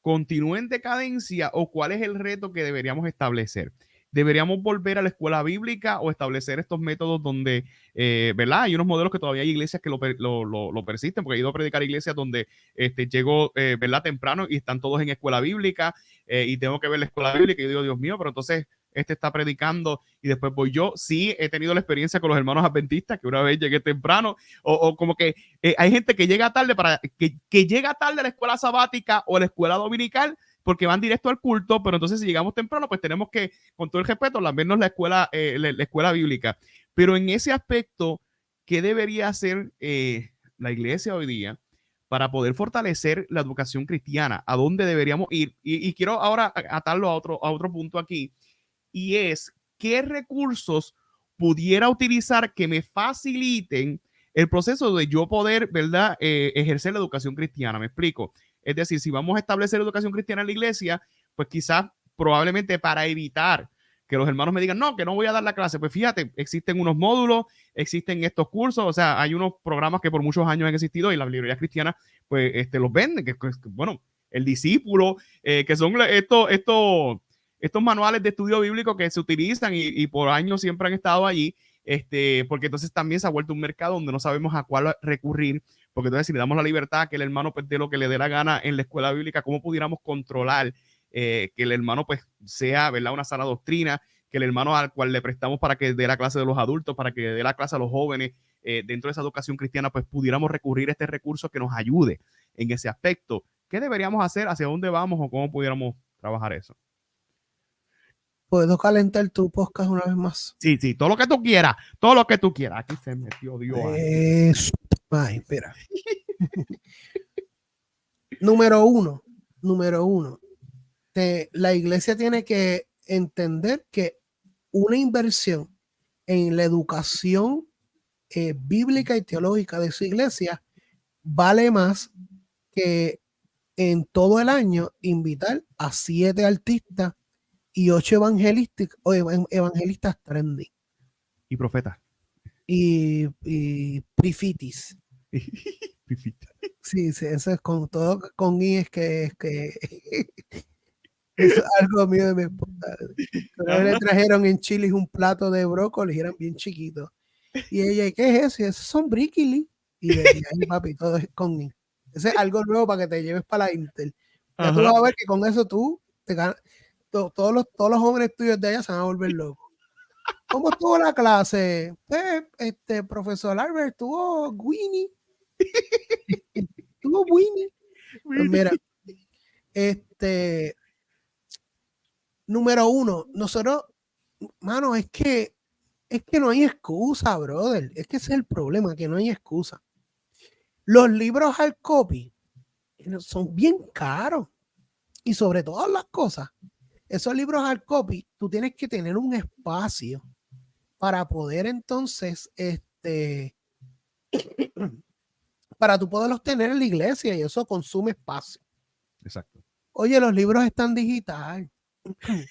continúe en decadencia, o cuál es el reto que deberíamos establecer. ¿Deberíamos volver a la escuela bíblica o establecer estos métodos donde, ¿verdad? Hay unos modelos que todavía hay iglesias que lo persisten, porque he ido a predicar iglesias donde llego, ¿verdad? Temprano y están todos en escuela bíblica y tengo que ver la escuela bíblica y yo digo, Dios mío, pero entonces está predicando y después voy yo. Sí, he tenido la experiencia con los hermanos adventistas, que una vez llegué temprano, o como que hay gente que llega tarde que llega tarde a la escuela sabática o a la escuela dominical porque van directo al culto, pero entonces si llegamos temprano, pues tenemos que, con todo el respeto, lambernos la escuela bíblica. Pero en ese aspecto, ¿qué debería hacer la iglesia hoy día para poder fortalecer la educación cristiana? ¿A dónde deberíamos ir? Y quiero ahora atarlo a otro punto aquí, y es qué recursos pudiera utilizar que me faciliten el proceso de yo poder, ¿verdad? Ejercer la educación cristiana. Me explico. Es decir, si vamos a establecer educación cristiana en la iglesia, pues quizás probablemente para evitar que los hermanos me digan, no, que no voy a dar la clase. Pues fíjate, existen unos módulos, existen estos cursos, o sea, hay unos programas que por muchos años han existido y las librerías cristianas, pues, los venden, que bueno, el discípulo, que son estos manuales de estudio bíblico que se utilizan y por años siempre han estado allí, porque entonces también se ha vuelto un mercado donde no sabemos a cuál recurrir, porque entonces si le damos la libertad que el hermano pues dé lo que le dé la gana en la escuela bíblica, ¿cómo pudiéramos controlar que el hermano pues sea, ¿verdad?, una sana doctrina, que el hermano al cual le prestamos para que dé la clase de los adultos, para que dé la clase a los jóvenes, dentro de esa educación cristiana, pues pudiéramos recurrir a este recurso que nos ayude en ese aspecto? ¿Qué deberíamos hacer? ¿Hacia dónde vamos? ¿O cómo pudiéramos trabajar eso? ¿Puedo calentar tu podcast una vez más? Sí, sí, todo lo que tú quieras, todo lo que tú quieras. Aquí se metió Dios. Ay, espera. Número uno, la iglesia tiene que entender que una inversión en la educación bíblica y teológica de su iglesia vale más que en todo el año invitar a 7 artistas y 8 evangelistas trendy. Y profeta. Y prifitis. Sí, eso es con todo, con I es que es algo mío de mi esposa. Le trajeron en Chile un plato de brócoli y eran bien chiquitos. Y ella, ¿qué es eso? Y esos son bríquili. Y de ahí, papi, todo es con I. Ese es algo nuevo para que te lleves para la Intel. Ya tú vas a ver que con eso tú te ganas. Todos los jóvenes tuyos de allá se van a volver locos. ¿Cómo estuvo la clase? Profesor Albert, estuvo Winnie. Estuvo Winnie. Pues mira, número uno, nosotros, mano, es que no hay excusa, brother. Es que ese es el problema, que no hay excusa. Los libros hard copy son bien caros. Y sobre todas las cosas, esos libros hard copy, tú tienes que tener un espacio para poder entonces, para tú poderlos tener en la iglesia, y eso consume espacio. Exacto. Oye, los libros están digital.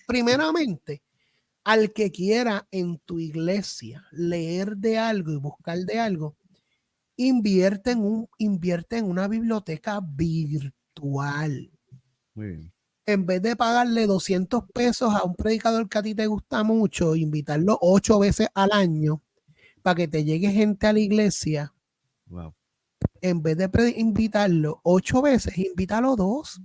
Primeramente, al que quiera en tu iglesia leer de algo y buscar de algo, invierte en una biblioteca virtual. Muy bien. En vez de pagarle 200 pesos a un predicador que a ti te gusta mucho, invitarlo 8 veces al año para que te llegue gente a la iglesia. Wow. En vez de invitarlo 8 veces, invítalo 2.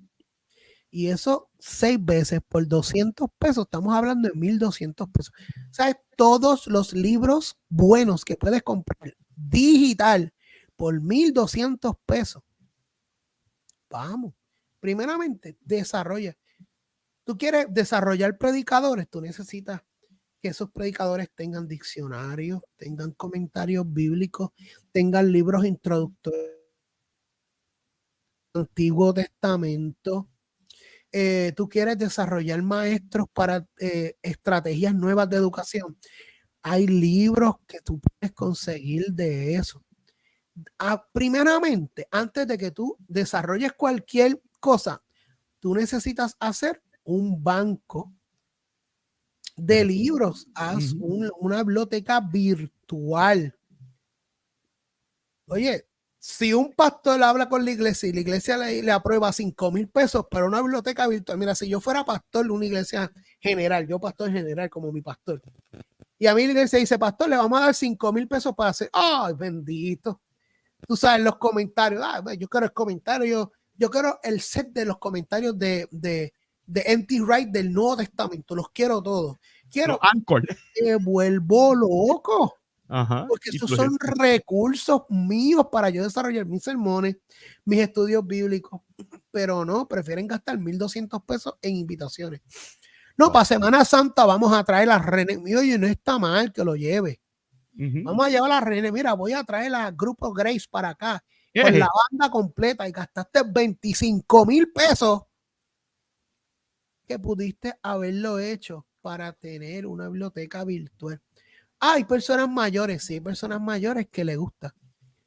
Y eso 6 veces por 200 pesos, estamos hablando de 1,200 pesos. ¿Sabes? Todos los libros buenos que puedes comprar digital por 1,200 pesos. Vamos. Primeramente, desarrolla. Tú quieres desarrollar predicadores, tú necesitas que esos predicadores tengan diccionarios, tengan comentarios bíblicos, tengan libros introductorios del Antiguo Testamento. Tú quieres desarrollar maestros para estrategias nuevas de educación. Hay libros que tú puedes conseguir de eso. Primeramente, antes de que tú desarrolles cualquier cosa, tú necesitas hacer un banco de libros. Haz una biblioteca virtual. Oye, si un pastor habla con la iglesia y la iglesia le aprueba 5,000 pesos para una biblioteca virtual, mira, si yo fuera pastor de una iglesia general, yo pastor general como mi pastor, y a mí la iglesia dice, pastor, le vamos a dar 5,000 pesos para hacer, ay, bendito. Tú sabes, los comentarios, yo quiero el comentario, yo quiero el set de los comentarios de N.T. Wright del Nuevo Testamento, los quiero todos. Quiero, me vuelvo loco. Ajá, porque esos son recursos míos para yo desarrollar mis sermones, mis estudios bíblicos, pero no, prefieren gastar 1,200 pesos en invitaciones. No, para Semana Santa vamos a traer a René. Oye, no está mal que lo lleve. Vamos a llevar a René. Mira, voy a traer a Grupo Grace para acá con la banda completa y gastaste 25,000 pesos que pudiste haberlo hecho para tener una biblioteca virtual. Hay personas mayores, sí, personas mayores que les gusta.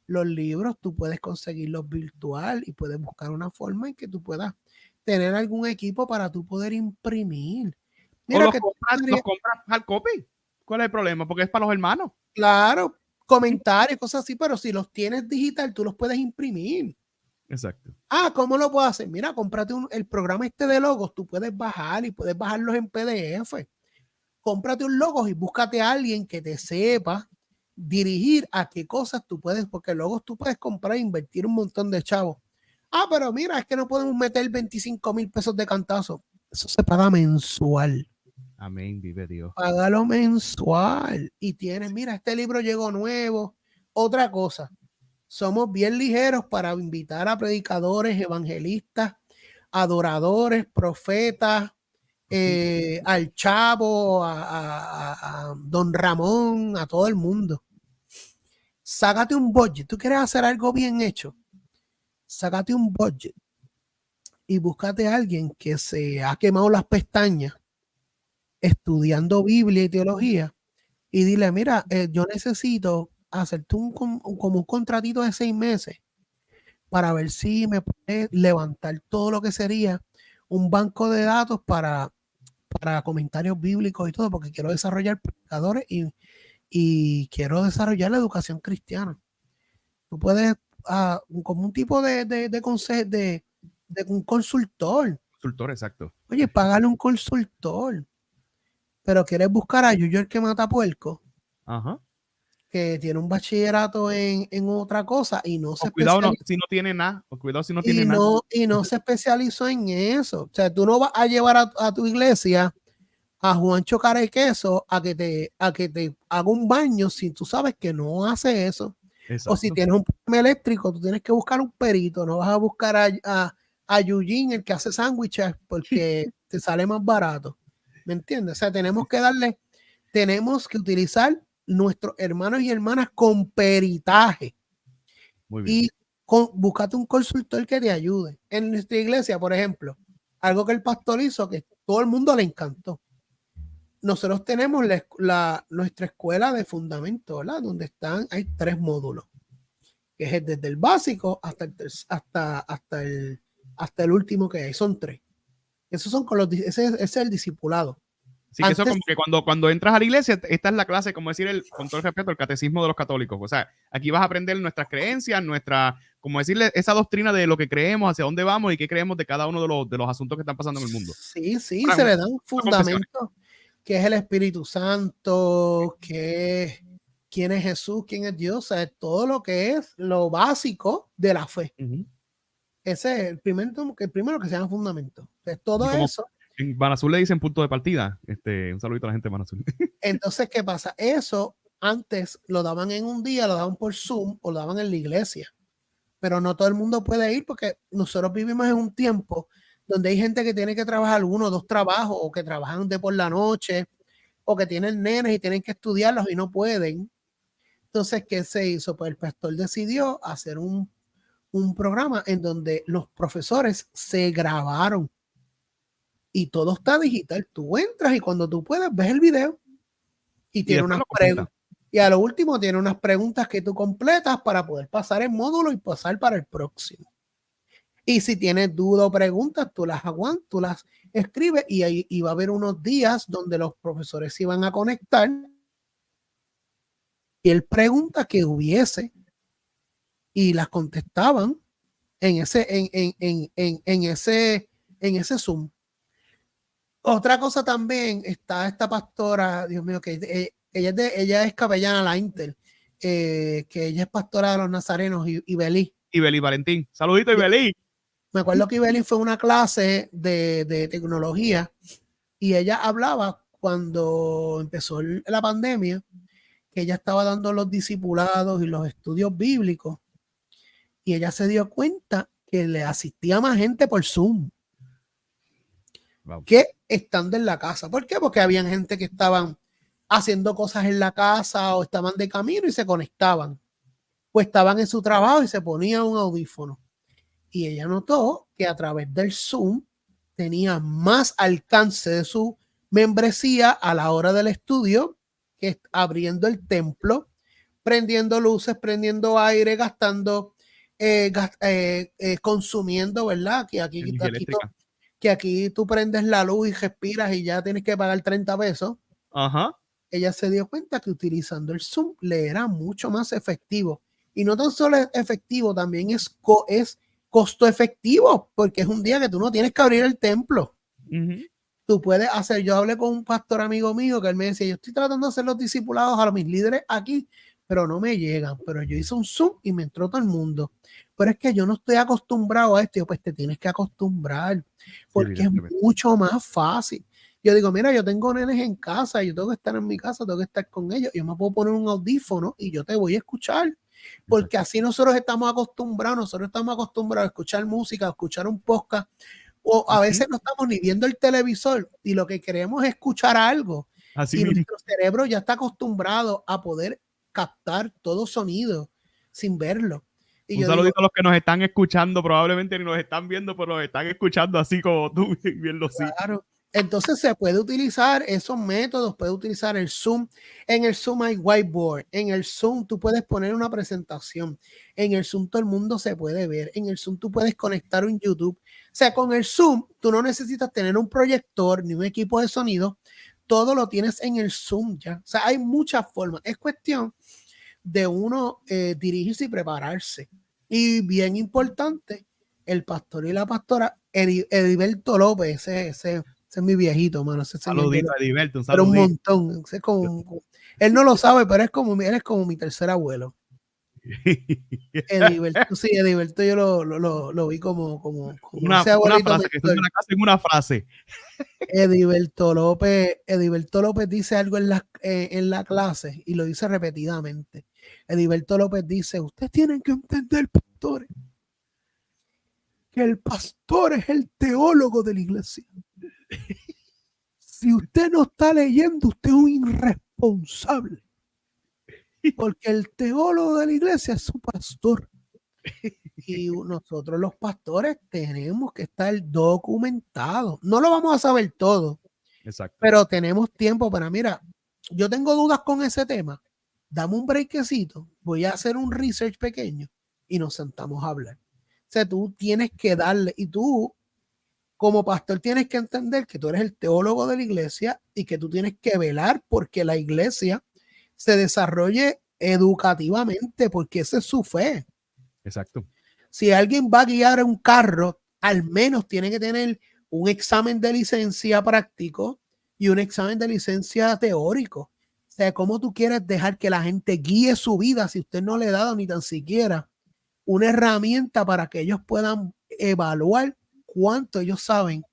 Los libros tú puedes conseguirlos virtual y puedes buscar una forma en que tú puedas tener algún equipo para tú poder imprimir. Mira, o los compras hard copy. ¿Cuál es el problema? Porque es para los hermanos. Claro, comentarios, cosas así, pero si los tienes digital, tú los puedes imprimir. Exacto. ¿Cómo lo puedo hacer? Mira, cómprate el programa de logos, tú puedes bajar y puedes bajarlos en PDF. Cómprate un logo y búscate a alguien que te sepa dirigir a qué cosas tú puedes, porque logos tú puedes comprar e invertir un montón de chavos. Pero mira, es que no podemos meter 25,000 pesos de cantazo. Eso se paga mensual. Amén, vive Dios. Págalo mensual. Y tienes, mira, este libro llegó nuevo. Otra cosa, somos bien ligeros para invitar a predicadores, evangelistas, adoradores, profetas, al Chavo, a Don Ramón, a todo el mundo. Sácate un budget. ¿Tú quieres hacer algo bien hecho? Sácate un budget y búscate a alguien que se ha quemado las pestañas estudiando Biblia y teología y dile, mira, yo necesito hacerte como un contratito de 6 meses para ver si me puedes levantar todo lo que sería un banco de datos para comentarios bíblicos y todo, porque quiero desarrollar predicadores y quiero desarrollar la educación cristiana. Tú puedes, como un tipo de consejo, de un consultor. Consultor, exacto. Oye, págale un consultor. Pero quieres buscar a Yuyo el que mata puerco. Ajá. Que tiene un bachillerato en otra cosa y no se cuidado si no tiene nada, o cuidado si no tiene nada. Y no se especializó en eso. O sea, tú no vas a llevar a tu iglesia a Juancho Cara y Queso a que te haga un baño si tú sabes que no hace eso. Exacto. O si tienes un problema eléctrico, tú tienes que buscar un perito, no vas a buscar a Eugene, el que hace sándwiches, porque te sale más barato. ¿Me entiendes? O sea, tenemos que utilizar nuestros hermanos y hermanas con peritaje. Muy bien. Y búscate un consultor que te ayude. En nuestra iglesia, por ejemplo, algo que el pastor hizo que todo el mundo le encantó. Nosotros tenemos nuestra escuela de fundamento, ¿verdad? Donde hay 3 módulos, que es desde el básico hasta el último que hay. Son 3. Esos son ese es el discipulado. Sí, que eso como que cuando entras a la iglesia, esta es la clase, como decir, con todo el respeto, el catecismo de los católicos. O sea, aquí vas a aprender nuestras creencias, como decirle, esa doctrina de lo que creemos, hacia dónde vamos y qué creemos de cada uno de los asuntos que están pasando en el mundo. Sí, se le dan fundamentos, que es el Espíritu Santo, quién es Jesús, quién es Dios, o sea, todo lo que es lo básico de la fe. Ese es el primero que se llama fundamento. Entonces, todo eso. En Banazul le dicen punto de partida. Un saludito a la gente de Banazul. Entonces, ¿qué pasa? Eso antes lo daban en un día, lo daban por Zoom o lo daban en la iglesia. Pero no todo el mundo puede ir porque nosotros vivimos en un tiempo donde hay gente que tiene que trabajar 1 o 2 trabajos o que trabajan de por la noche. o que tienen nenes y tienen que estudiarlos y no pueden. Entonces, ¿qué se hizo? Pues el pastor decidió hacer un programa en donde los profesores se grabaron y todo está digital. Tú entras y cuando tú puedes ves el video y tiene unas preguntas. Y a lo último tiene unas preguntas que tú completas para poder pasar el módulo y pasar para el próximo. Y si tienes duda o preguntas, tú las aguantas, tú las escribes y ahí va a haber unos días donde los profesores se iban a conectar y él pregunta que hubiese y las contestaban en ese Zoom. Otra cosa también está esta pastora, Dios mío, que ella es capellana, la Inter, que ella es pastora de los nazarenos, Ibelí. Ibelí Valentín. Saludito, Ibelí. Me acuerdo que Ibelí fue una clase de tecnología y ella hablaba cuando empezó la pandemia, que ella estaba dando los discipulados y los estudios bíblicos y ella se dio cuenta que le asistía más gente por Zoom. Wow. Que estando en la casa. ¿Por qué? Porque había gente que estaban haciendo cosas en la casa o estaban de camino y se conectaban. O estaban en su trabajo y se ponían un audífono. Y ella notó que a través del Zoom tenía más alcance de su membresía a la hora del estudio que abriendo el templo, prendiendo luces, prendiendo aire, gastando, consumiendo, ¿verdad? Que aquí tú prendes la luz y respiras y ya tienes que pagar 30 pesos. Ajá. Ella se dio cuenta que utilizando el Zoom le era mucho más efectivo. Y no tan solo es efectivo, también es costo efectivo, porque es un día que tú no tienes que abrir el templo. Tú puedes hacer, yo hablé con un pastor amigo mío que él me decía, yo estoy tratando de hacer los discipulados a mis líderes aquí, pero no me llegan. Pero yo hice un Zoom y me entró todo el mundo. Pero es que yo no estoy acostumbrado a esto. Yo, pues te tienes que acostumbrar, porque es mucho más fácil. Yo digo, mira, yo tengo nenes en casa, yo tengo que estar en mi casa, tengo que estar con ellos. Yo me puedo poner un audífono y yo te voy a escuchar. Porque así nosotros estamos acostumbrados a escuchar música, a escuchar un podcast, o a veces no estamos ni viendo el televisor y lo que queremos es escuchar algo. Así y nuestro cerebro ya está acostumbrado a poder captar todo sonido sin verlo. Y un saludito a los que nos están escuchando, probablemente ni nos están viendo, pero nos están escuchando así como tú, viendo así. Claro. Entonces se puede utilizar esos métodos, puede utilizar el Zoom. En el Zoom hay whiteboard. En el Zoom tú puedes poner una presentación. En el Zoom todo el mundo se puede ver. En el Zoom tú puedes conectar un YouTube. O sea, con el Zoom tú no necesitas tener un proyector ni un equipo de sonido. Todo lo tienes en el Zoom ya. O sea, hay muchas formas. Es cuestión de uno dirigirse y prepararse. Y bien importante, el pastor y la pastora, Ediberto López, ese es mi viejito, mano. Ese saludito a Ediberto, un saludito. Pero un montón. Es como, él no lo sabe, pero él es como mi tercer abuelo. Ediberto, sí, Ediberto yo lo vi como una frase, que estoy en la casa en una frase. Ediberto López dice algo en la clase y lo dice repetidamente. Ediberto López dice, ustedes tienen que entender, pastores, que el pastor es el teólogo de la iglesia. Si usted no está leyendo, usted es un irresponsable. Porque el teólogo de la iglesia es su pastor. Y nosotros los pastores tenemos que estar documentados. No lo vamos a saber todo. Exacto. Pero tenemos tiempo para, mira, yo tengo dudas con ese tema. Dame un breakcito. Voy a hacer un research pequeño y nos sentamos a hablar. O sea, tú tienes que darle, y tú como pastor tienes que entender que tú eres el teólogo de la iglesia y que tú tienes que velar porque la iglesia se desarrolle educativamente, porque esa es su fe. Exacto. Si alguien va a guiar un carro, al menos tiene que tener un examen de licencia práctico y un examen de licencia teórico. O sea, ¿cómo tú quieres dejar que la gente guíe su vida si usted no le ha dado ni tan siquiera una herramienta para que ellos puedan evaluar cuánto ellos saben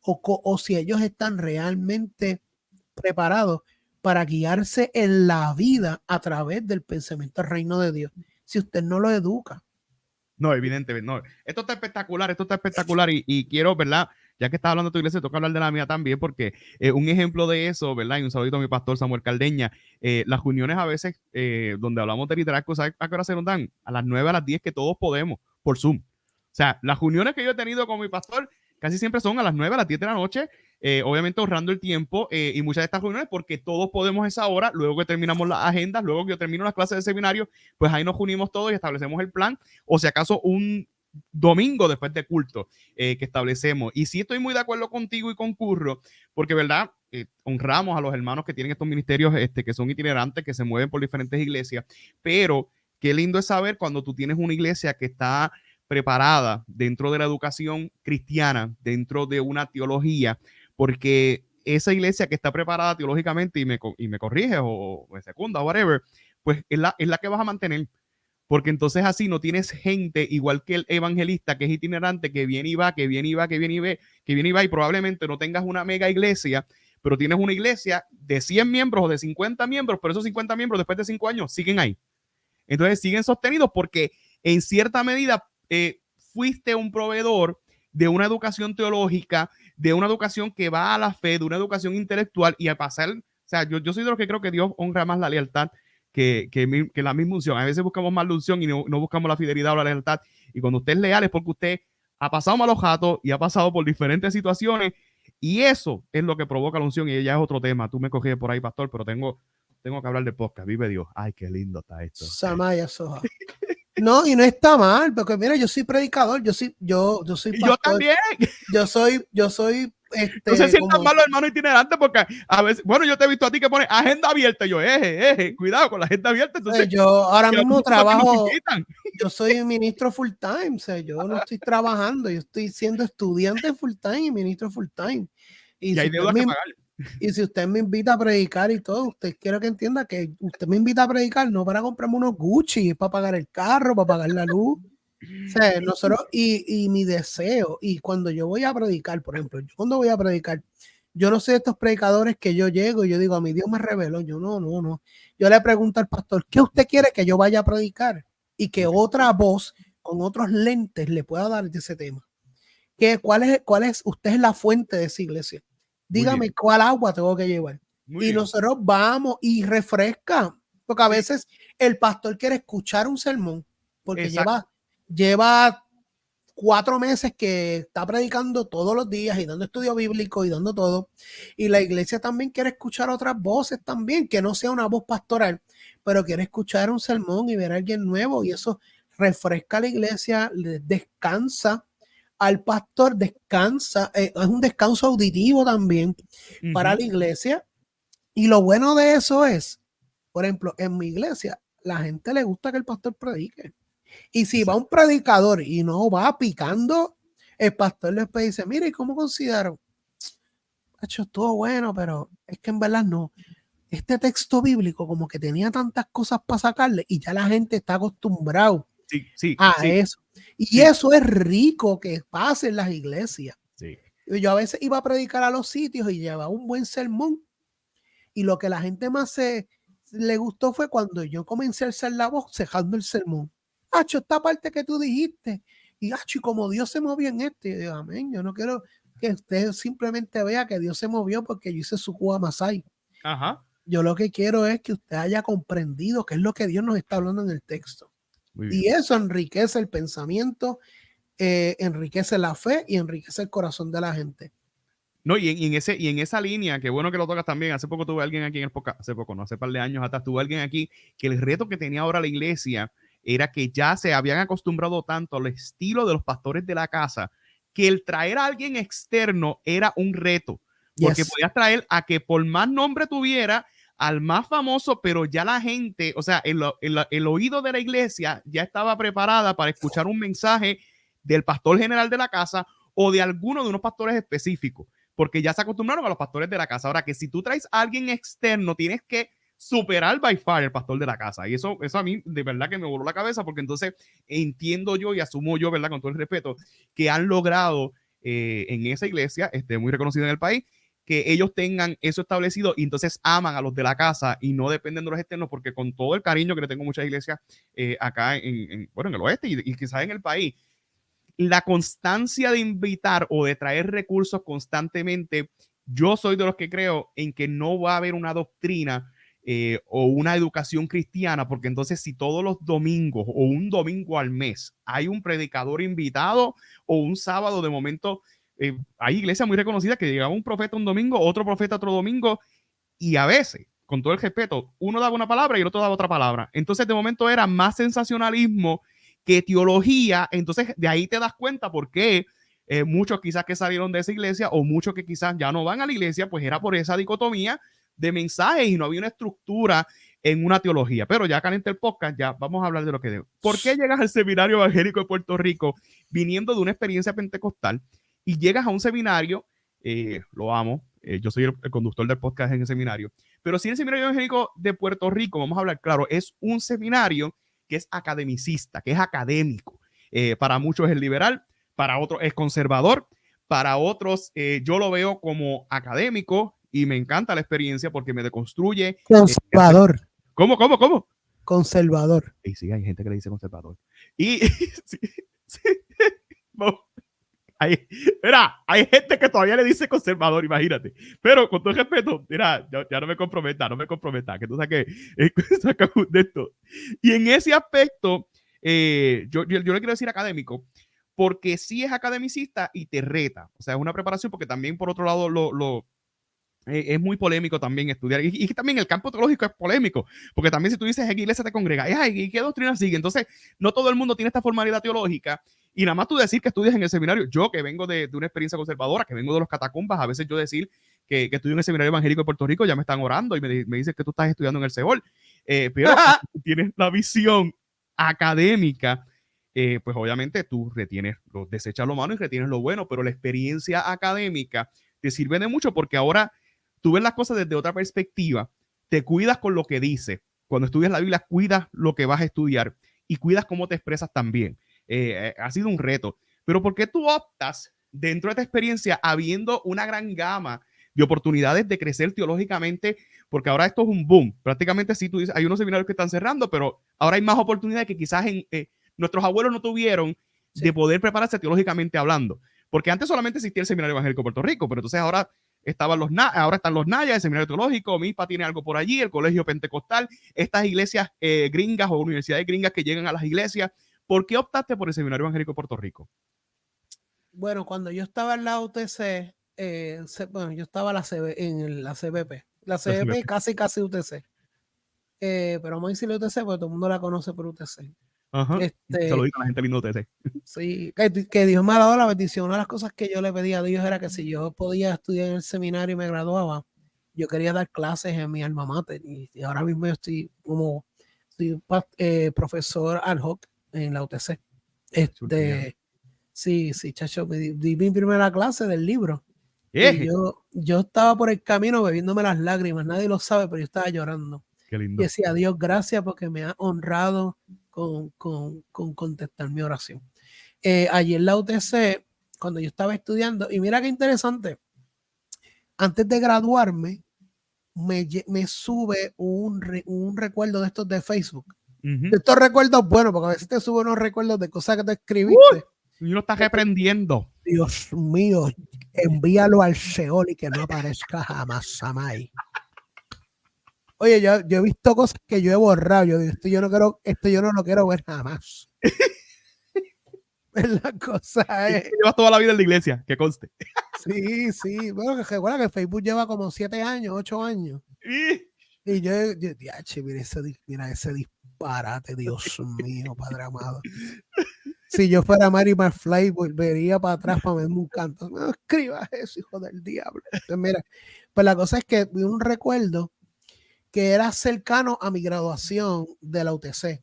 o si ellos están realmente preparados para guiarse en la vida a través del pensamiento del reino de Dios? Si usted no lo educa. No, evidentemente, no. Esto está espectacular y quiero, ¿verdad? ya que estás hablando de tu iglesia, toca hablar de la mía también, porque un ejemplo de eso, ¿verdad? Y un saludito a mi pastor Samuel Caldeña. Las reuniones a veces donde hablamos de liderazgo, ¿sabes a qué hora se nos dan? A las 9, a las 10, que todos podemos, por Zoom. O sea, las reuniones que yo he tenido con mi pastor casi siempre son a las 9, a las 10 de la noche, obviamente ahorrando el tiempo, y muchas de estas reuniones porque todos podemos esa hora, luego que terminamos las agendas, luego que yo termino las clases de seminario, pues ahí nos unimos todos y establecemos el plan, o si acaso un domingo después de culto que establecemos. Y sí estoy muy de acuerdo contigo y concurro, porque verdad, honramos a los hermanos que tienen estos ministerios que son itinerantes, que se mueven por diferentes iglesias, pero qué lindo es saber cuando tú tienes una iglesia que está preparada dentro de la educación cristiana, dentro de una teología, porque esa iglesia que está preparada teológicamente y me corrige o me secunda o whatever, pues es la que vas a mantener. Porque entonces así no tienes gente igual que el evangelista que es itinerante, que viene y va, que viene y va, que viene y va, que viene y va, y probablemente no tengas una mega iglesia, pero tienes una iglesia de 100 miembros o de 50 miembros, pero esos 50 miembros después de 5 años siguen ahí. Entonces siguen sostenidos porque en cierta medida fuiste un proveedor de una educación teológica, de una educación que va a la fe, de una educación intelectual y a pasar, o sea, yo soy de los que creo que Dios honra más la lealtad que la misma unción. A veces buscamos más la unción y no buscamos la fidelidad o la lealtad. Y cuando usted es leal es porque usted ha pasado malos ratos y ha pasado por diferentes situaciones y eso es lo que provoca la unción y ya es otro tema. Tú me cogías por ahí, pastor, pero tengo que hablar de podcast. Vive Dios. Ay, qué lindo está esto. Samaya Soja. No, y no está mal, porque mira, yo soy predicador, yo soy Y pastor. yo también. Yo soy No se sientan mal los hermanos itinerantes porque a veces, bueno, yo te he visto a ti que pones agenda abierta. Y yo, cuidado con la agenda abierta. Entonces, yo ahora mismo trabajo, no yo soy ministro full time, o sea, yo no estoy trabajando, yo estoy siendo estudiante full time y ministro full time. Y hay deudas que pagar. Y si usted me invita a predicar y todo, usted quiero que entienda que usted me invita a predicar no para comprarme unos Gucci, es para pagar el carro, para pagar la luz. O sea, nosotros, y mi deseo, y cuando yo voy a predicar, por ejemplo, yo cuando voy a predicar, yo no sé de estos predicadores que yo llego y yo digo, a mi Dios me reveló, yo no. Yo le pregunto al pastor, ¿qué usted quiere que yo vaya a predicar? Y que otra voz con otros lentes le pueda dar de ese tema. ¿Cuál es? Usted es la fuente de esa iglesia. Dígame cuál agua tengo que llevar. Y nosotros vamos y refresca, porque a veces el pastor quiere escuchar un sermón, porque lleva 4 meses que está predicando todos los días y dando estudio bíblico y dando todo. Y la iglesia también quiere escuchar otras voces también, que no sea una voz pastoral, pero quiere escuchar un sermón y ver a alguien nuevo. Y eso refresca a la iglesia, descansa al pastor, descansa, es un descanso auditivo también para la iglesia. Y lo bueno de eso es, por ejemplo, en mi iglesia, la gente le gusta que el pastor predique. Y si va un predicador y no va picando, el pastor después dice, mire, ¿cómo considero? Hecho, estuvo bueno, pero es que en verdad no. Este texto bíblico como que tenía tantas cosas para sacarle y ya la gente está acostumbrado a eso. Y eso es rico que pase en las iglesias. Yo a veces iba a predicar a los sitios y llevaba un buen sermón. Y lo que la gente más le gustó fue cuando yo comencé a alzar la voz cejando el sermón. Hacho, esta parte que tú dijiste. Y hacho, y como Dios se movió en este. Y yo digo, amén, yo no quiero que usted simplemente vea que Dios se movió porque yo hice su Cuba Masai. Yo lo que quiero es que usted haya comprendido qué es lo que Dios nos está hablando en el texto. Y eso enriquece el pensamiento, enriquece la fe y enriquece el corazón de la gente. No, y en esa línea, qué bueno que lo tocas también. Hace poco tuve a alguien aquí en el podcast, hace un par de años atrás, tuve a alguien aquí que el reto que tenía ahora la iglesia era que ya se habían acostumbrado tanto al estilo de los pastores de la casa que el traer a alguien externo era un reto, porque podías traer a que por más nombre tuviera al más famoso, pero ya la gente, o sea, el oído de la iglesia ya estaba preparada para escuchar un mensaje del pastor general de la casa o de alguno de unos pastores específicos, porque ya se acostumbraron a los pastores de la casa. Ahora que si tú traes a alguien externo, tienes que superar by far el pastor de la casa. Y eso a mí de verdad que me voló la cabeza, porque entonces entiendo yo y asumo yo, ¿verdad? Con todo el respeto, que han logrado en esa iglesia, muy reconocida en el país, que ellos tengan eso establecido y entonces aman a los de la casa y no dependen de los externos, porque con todo el cariño que le tengo a muchas iglesias acá en el oeste y quizás en el país, la constancia de invitar o de traer recursos constantemente, yo soy de los que creo en que no va a haber una doctrina o una educación cristiana, porque entonces si todos los domingos o un domingo al mes hay un predicador invitado o un sábado de momento, hay iglesias muy reconocidas que llegaba un profeta un domingo, otro profeta otro domingo, y a veces, con todo el respeto, uno daba una palabra y el otro daba otra palabra. Entonces de momento era más sensacionalismo que teología. Entonces de ahí te das cuenta por qué muchos quizás que salieron de esa iglesia o muchos que quizás ya no van a la iglesia, pues era por esa dicotomía de mensajes y no había una estructura en una teología. Pero ya calenté el podcast, ya vamos a hablar de lo que debo. ¿Por qué llegas al seminario evangélico de Puerto Rico viniendo de una experiencia pentecostal y llegas a un seminario? Lo amo, yo soy el conductor del podcast en el seminario, pero si el seminario evangélico de Puerto Rico, vamos a hablar claro, es un seminario que es academicista, que es académico. Para muchos es liberal, para otros es conservador, para otros yo lo veo como académico y me encanta la experiencia porque me deconstruye. Conservador. ¿Cómo? Conservador. Y sí, hay gente que le dice conservador. Y sí, sí. Hay gente que todavía le dice conservador, imagínate. Pero con todo el respeto, mira, ya no me comprometa, que tú saques de esto. Y en ese aspecto, yo le quiero decir académico, porque sí es academicista y te reta. O sea, es una preparación porque también, por otro lado, es muy polémico también estudiar. Y también el campo teológico es polémico, porque también si tú dices en qué iglesia te congrega, ¿y qué doctrina sigue? Entonces, no todo el mundo tiene esta formalidad teológica. Y nada más tú decir que estudias en el seminario, yo que vengo de una experiencia conservadora, que vengo de los catacumbas, a veces yo decir que estudio en el seminario evangélico de Puerto Rico, ya me están orando y me dicen que tú estás estudiando en el Seol. Pero tienes la visión académica, pues obviamente tú desechas lo malo y retienes lo bueno, pero la experiencia académica te sirve de mucho porque ahora tú ves las cosas desde otra perspectiva, te cuidas con lo que dices. Cuando estudias la Biblia, cuidas lo que vas a estudiar y cuidas cómo te expresas también. Ha sido un reto. Pero ¿por qué tú optas dentro de esta experiencia habiendo una gran gama de oportunidades de crecer teológicamente? Porque ahora esto es un boom. Prácticamente sí, tú dices, hay unos seminarios que están cerrando, pero ahora hay más oportunidades que quizás nuestros abuelos no tuvieron de poder prepararse teológicamente hablando. Porque antes solamente existía el Seminario Evangélico de Puerto Rico, pero entonces ahora ahora están los Naya, el Seminario Teológico, MIPA tiene algo por allí, el Colegio Pentecostal, estas iglesias gringas o universidades gringas que llegan a las iglesias. ¿Por qué optaste por el Seminario Evangélico de Puerto Rico? Bueno, cuando yo estaba en la UTC, yo estaba en la CBP. La CBP casi UTC. Pero vamos a decirle UTC porque todo el mundo la conoce por UTC. Ajá. Se lo digo a la gente linda UTC. Sí, que Dios me ha dado la bendición. Una de las cosas que yo le pedí a Dios era que si yo podía estudiar en el seminario y me graduaba, yo quería dar clases en mi alma mater. Y ahora mismo yo estoy profesor ad hoc en la UTC. Sí, chacho, di mi primera clase del libro. Y yo estaba por el camino bebiéndome las lágrimas, nadie lo sabe, pero yo estaba llorando. Qué lindo. Y decía, Dios, gracias porque me ha honrado con contestar mi oración. Allí en la UTC, cuando yo estaba estudiando, y mira qué interesante, antes de graduarme, me sube un recuerdo de estos de Facebook. De estos recuerdos buenos, porque a veces te suben unos recuerdos de cosas que te escribiste. Y uno está reprendiendo. Dios mío, envíalo al Seol y que no aparezca jamás, Samay. Oye, yo he visto cosas que yo he borrado. Yo digo, esto yo no lo quiero ver jamás. La cosa es. Llevas toda la vida en la iglesia, que conste. Sí. Bueno, que recuerda que Facebook lleva como 7 años, 8 años. Y yo mira ese disparate, Dios mío, Padre amado. Si yo fuera Mary McFly, volvería para atrás para verme un canto. No escribas eso, hijo del diablo. Entonces, mira, pues la cosa es que vi un recuerdo que era cercano a mi graduación de la UTC.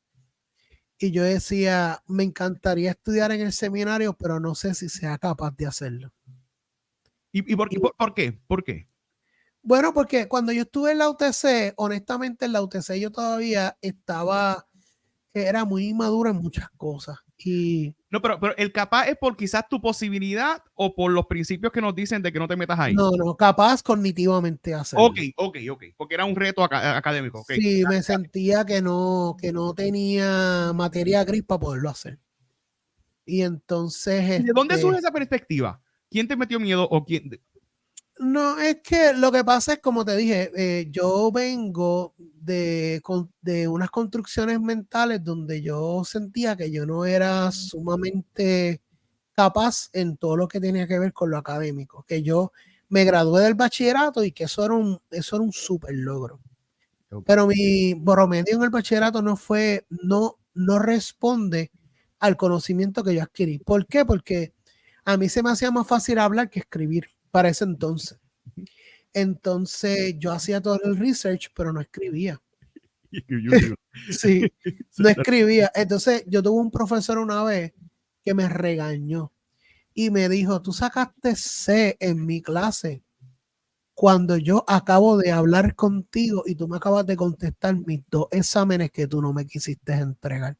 Y yo decía, me encantaría estudiar en el seminario, pero no sé si sea capaz de hacerlo. ¿Y por qué? ¿Por qué? Bueno, porque cuando yo estuve en la UTC, honestamente en la UTC yo todavía era muy inmaduro en muchas cosas. No, pero el capaz es por quizás tu posibilidad o por los principios que nos dicen de que no te metas ahí. No, capaz cognitivamente hacerlo. Ok, porque era un reto académico. Okay. Sí, me sentía que no tenía materia gris para poderlo hacer. Y entonces, ¿Y de dónde surge esa perspectiva? ¿Quién te metió miedo o quién? No, es que lo que pasa es, como te dije, yo vengo de unas construcciones mentales donde yo sentía que yo no era sumamente capaz en todo lo que tenía que ver con lo académico, que yo me gradué del bachillerato y que eso era un súper logro. Pero mi promedio en el bachillerato no responde al conocimiento que yo adquirí. ¿Por qué? Porque a mí se me hacía más fácil hablar que escribir para ese entonces. Entonces yo hacía todo el research, pero no escribía. Sí, no escribía. Entonces yo tuve un profesor una vez que me regañó y me dijo, tú sacaste C en mi clase cuando yo acabo de hablar contigo y tú me acabas de contestar mis 2 exámenes que tú no me quisiste entregar.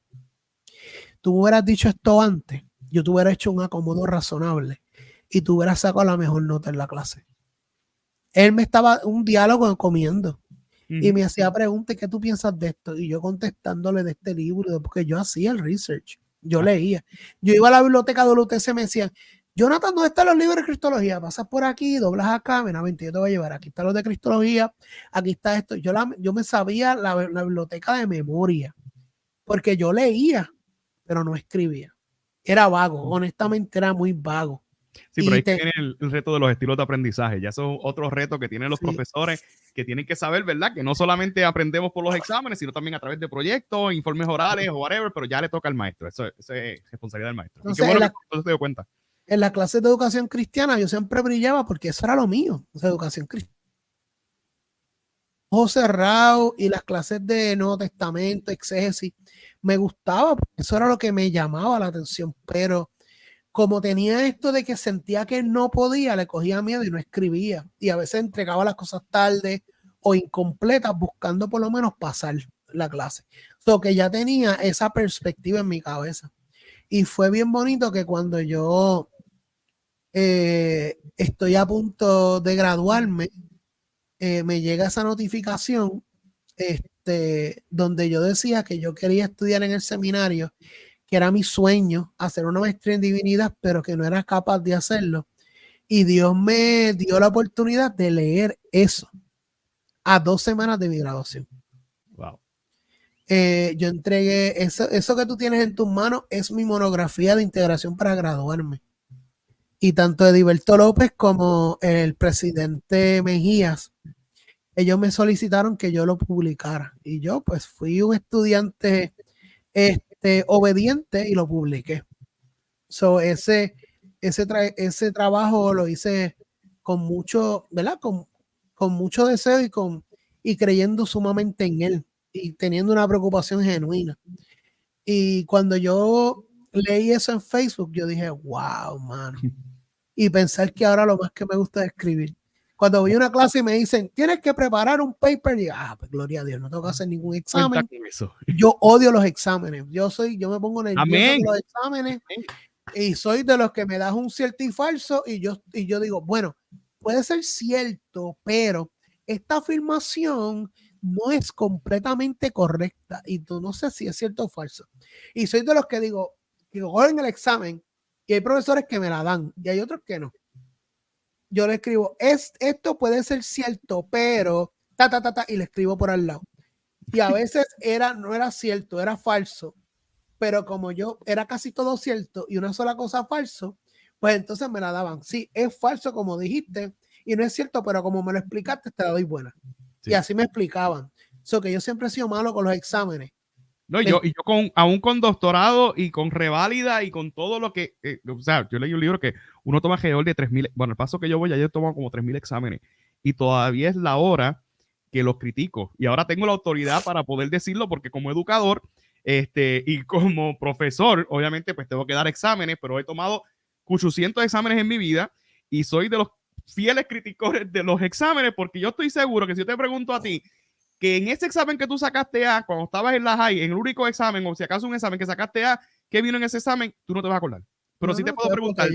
Tú me hubieras dicho esto antes, yo te hubiera hecho un acomodo razonable y tú hubieras sacado la mejor nota en la clase. Él me estaba un diálogo comiendo y me hacía preguntas, ¿qué tú piensas de esto? Y yo contestándole de este libro, porque yo hacía el research, yo leía. Yo iba a la biblioteca de UTC y me decían, Jonathan, ¿dónde están los libros de Cristología? Pasas por aquí, doblas acá, mira, vente, yo te voy a llevar. Aquí están los de Cristología, aquí está esto. Yo me sabía la biblioteca de memoria, porque yo leía, pero no escribía. Era vago, honestamente era muy vago. Sí, pero ahí viene el reto de los estilos de aprendizaje. Ya eso es otro reto que tienen los profesores, que tienen que saber, ¿verdad? Que no solamente aprendemos por los exámenes, sino también a través de proyectos, informes orales o whatever, pero ya le toca al maestro. Eso es responsabilidad del maestro. Entonces, y qué bueno que usted se dio cuenta. En las clases de educación cristiana yo siempre brillaba porque eso era lo mío, esa educación cristiana. Ojo cerrado y las clases de Nuevo Testamento, exégesis, me gustaba porque eso era lo que me llamaba la atención, pero como tenía esto de que sentía que no podía, le cogía miedo y no escribía. Y a veces entregaba las cosas tarde o incompletas buscando por lo menos pasar la clase. So que ya tenía esa perspectiva en mi cabeza. Y fue bien bonito que cuando yo estoy a punto de graduarme, me llega esa notificación donde yo decía que yo quería estudiar en el seminario, que era mi sueño, hacer una maestría en divinidad, pero que no era capaz de hacerlo. Y Dios me dio la oportunidad de leer eso a 2 semanas de mi graduación. Wow. Yo entregué eso que tú tienes en tus manos, es mi monografía de integración para graduarme. Y tanto Ediberto López como el presidente Mejías, ellos me solicitaron que yo lo publicara. Y yo pues fui un estudiante obediente y lo publiqué. So, ese trabajo lo hice con mucho, ¿verdad? Con mucho deseo y creyendo sumamente en él y teniendo una preocupación genuina. Y cuando yo leí eso en Facebook, yo dije, wow, mano. Y pensar que ahora lo más que me gusta es escribir. Cuando voy a una clase y me dicen, tienes que preparar un paper, y pues gloria a Dios, no tengo que hacer ningún examen. Yo odio los exámenes. Yo me pongo nervioso con los exámenes. Amén. Y soy de los que me das un cierto y falso y yo digo, bueno, puede ser cierto, pero esta afirmación no es completamente correcta y tú no sé si es cierto o falso. Y soy de los que digo, que cogen el examen y hay profesores que me la dan y hay otros que no. Yo le escribo, esto puede ser cierto, pero y le escribo por al lado. Y a veces no era cierto, era falso. Pero como yo era casi todo cierto y una sola cosa falso, pues entonces me la daban. Sí, es falso como dijiste y no es cierto, pero como me lo explicaste, te la doy buena. Sí. Y así me explicaban. So que yo siempre he sido malo con los exámenes. No, yo aún con doctorado y con reválida y con todo lo que, o sea, yo leí un libro que uno toma alrededor de 3,000, bueno, el paso que yo voy, ya yo he tomado como 3,000 exámenes y todavía es la hora que los critico. Y ahora tengo la autoridad para poder decirlo porque como educador y como profesor, obviamente, pues tengo que dar exámenes, pero he tomado 800 exámenes en mi vida y soy de los fieles críticos de los exámenes porque yo estoy seguro que si yo te pregunto a ti, que en ese examen que tú sacaste A, cuando estabas en la high, en el único examen, o si acaso un examen que sacaste A, ¿qué vino en ese examen? Tú no te vas a acordar. Pero si te puedo preguntar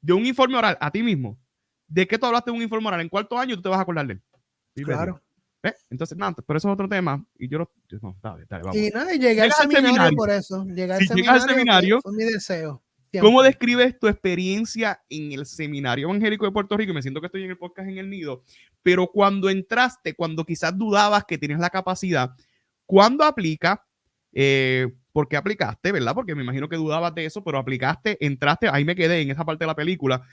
de un informe oral a ti mismo, ¿de qué tú hablaste de un informe oral? ¿En cuarto año tú te vas a acordar de él? Claro. Entonces, nada, pero eso es otro tema. Y yo no, dale, vamos. Y nada, llegué al seminario por eso. Llegué al seminario, fue mi deseo. ¿Cómo Siempre. describes tu experiencia en el Seminario Evangélico de Puerto Rico? Y me siento que estoy en el podcast en el Nido, pero cuando entraste, cuando quizás dudabas que tienes la capacidad, ¿cuándo aplica? ¿Por qué aplicaste, verdad? Porque me imagino que dudabas de eso, pero aplicaste, entraste, ahí me quedé en esa parte de la película.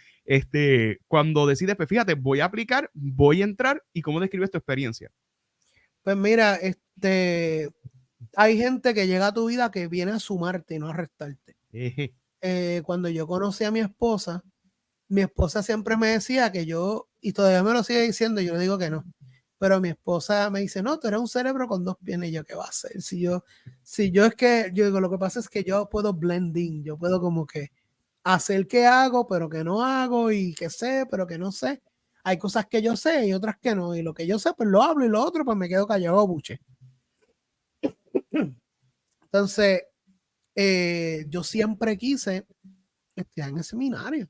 Cuando decides, pues fíjate, voy a aplicar, voy a entrar, ¿y cómo describes tu experiencia? Pues mira, hay gente que llega a tu vida que viene a sumarte y no a restarte. Cuando yo conocí a mi esposa siempre me decía que yo, y todavía me lo sigue diciendo, yo le digo que no, pero mi esposa me dice, no, tú eres un cerebro con dos piernas. Y yo, ¿qué va a hacer? Si yo es que, yo digo, lo que pasa es que yo puedo blending, yo puedo como que hacer que hago, pero que no hago, y que sé, pero que no sé. Hay cosas que yo sé y otras que no, y lo que yo sé, pues lo hablo, y lo otro, pues me quedo callado, buche. Entonces, yo siempre quise estudiar en el seminario.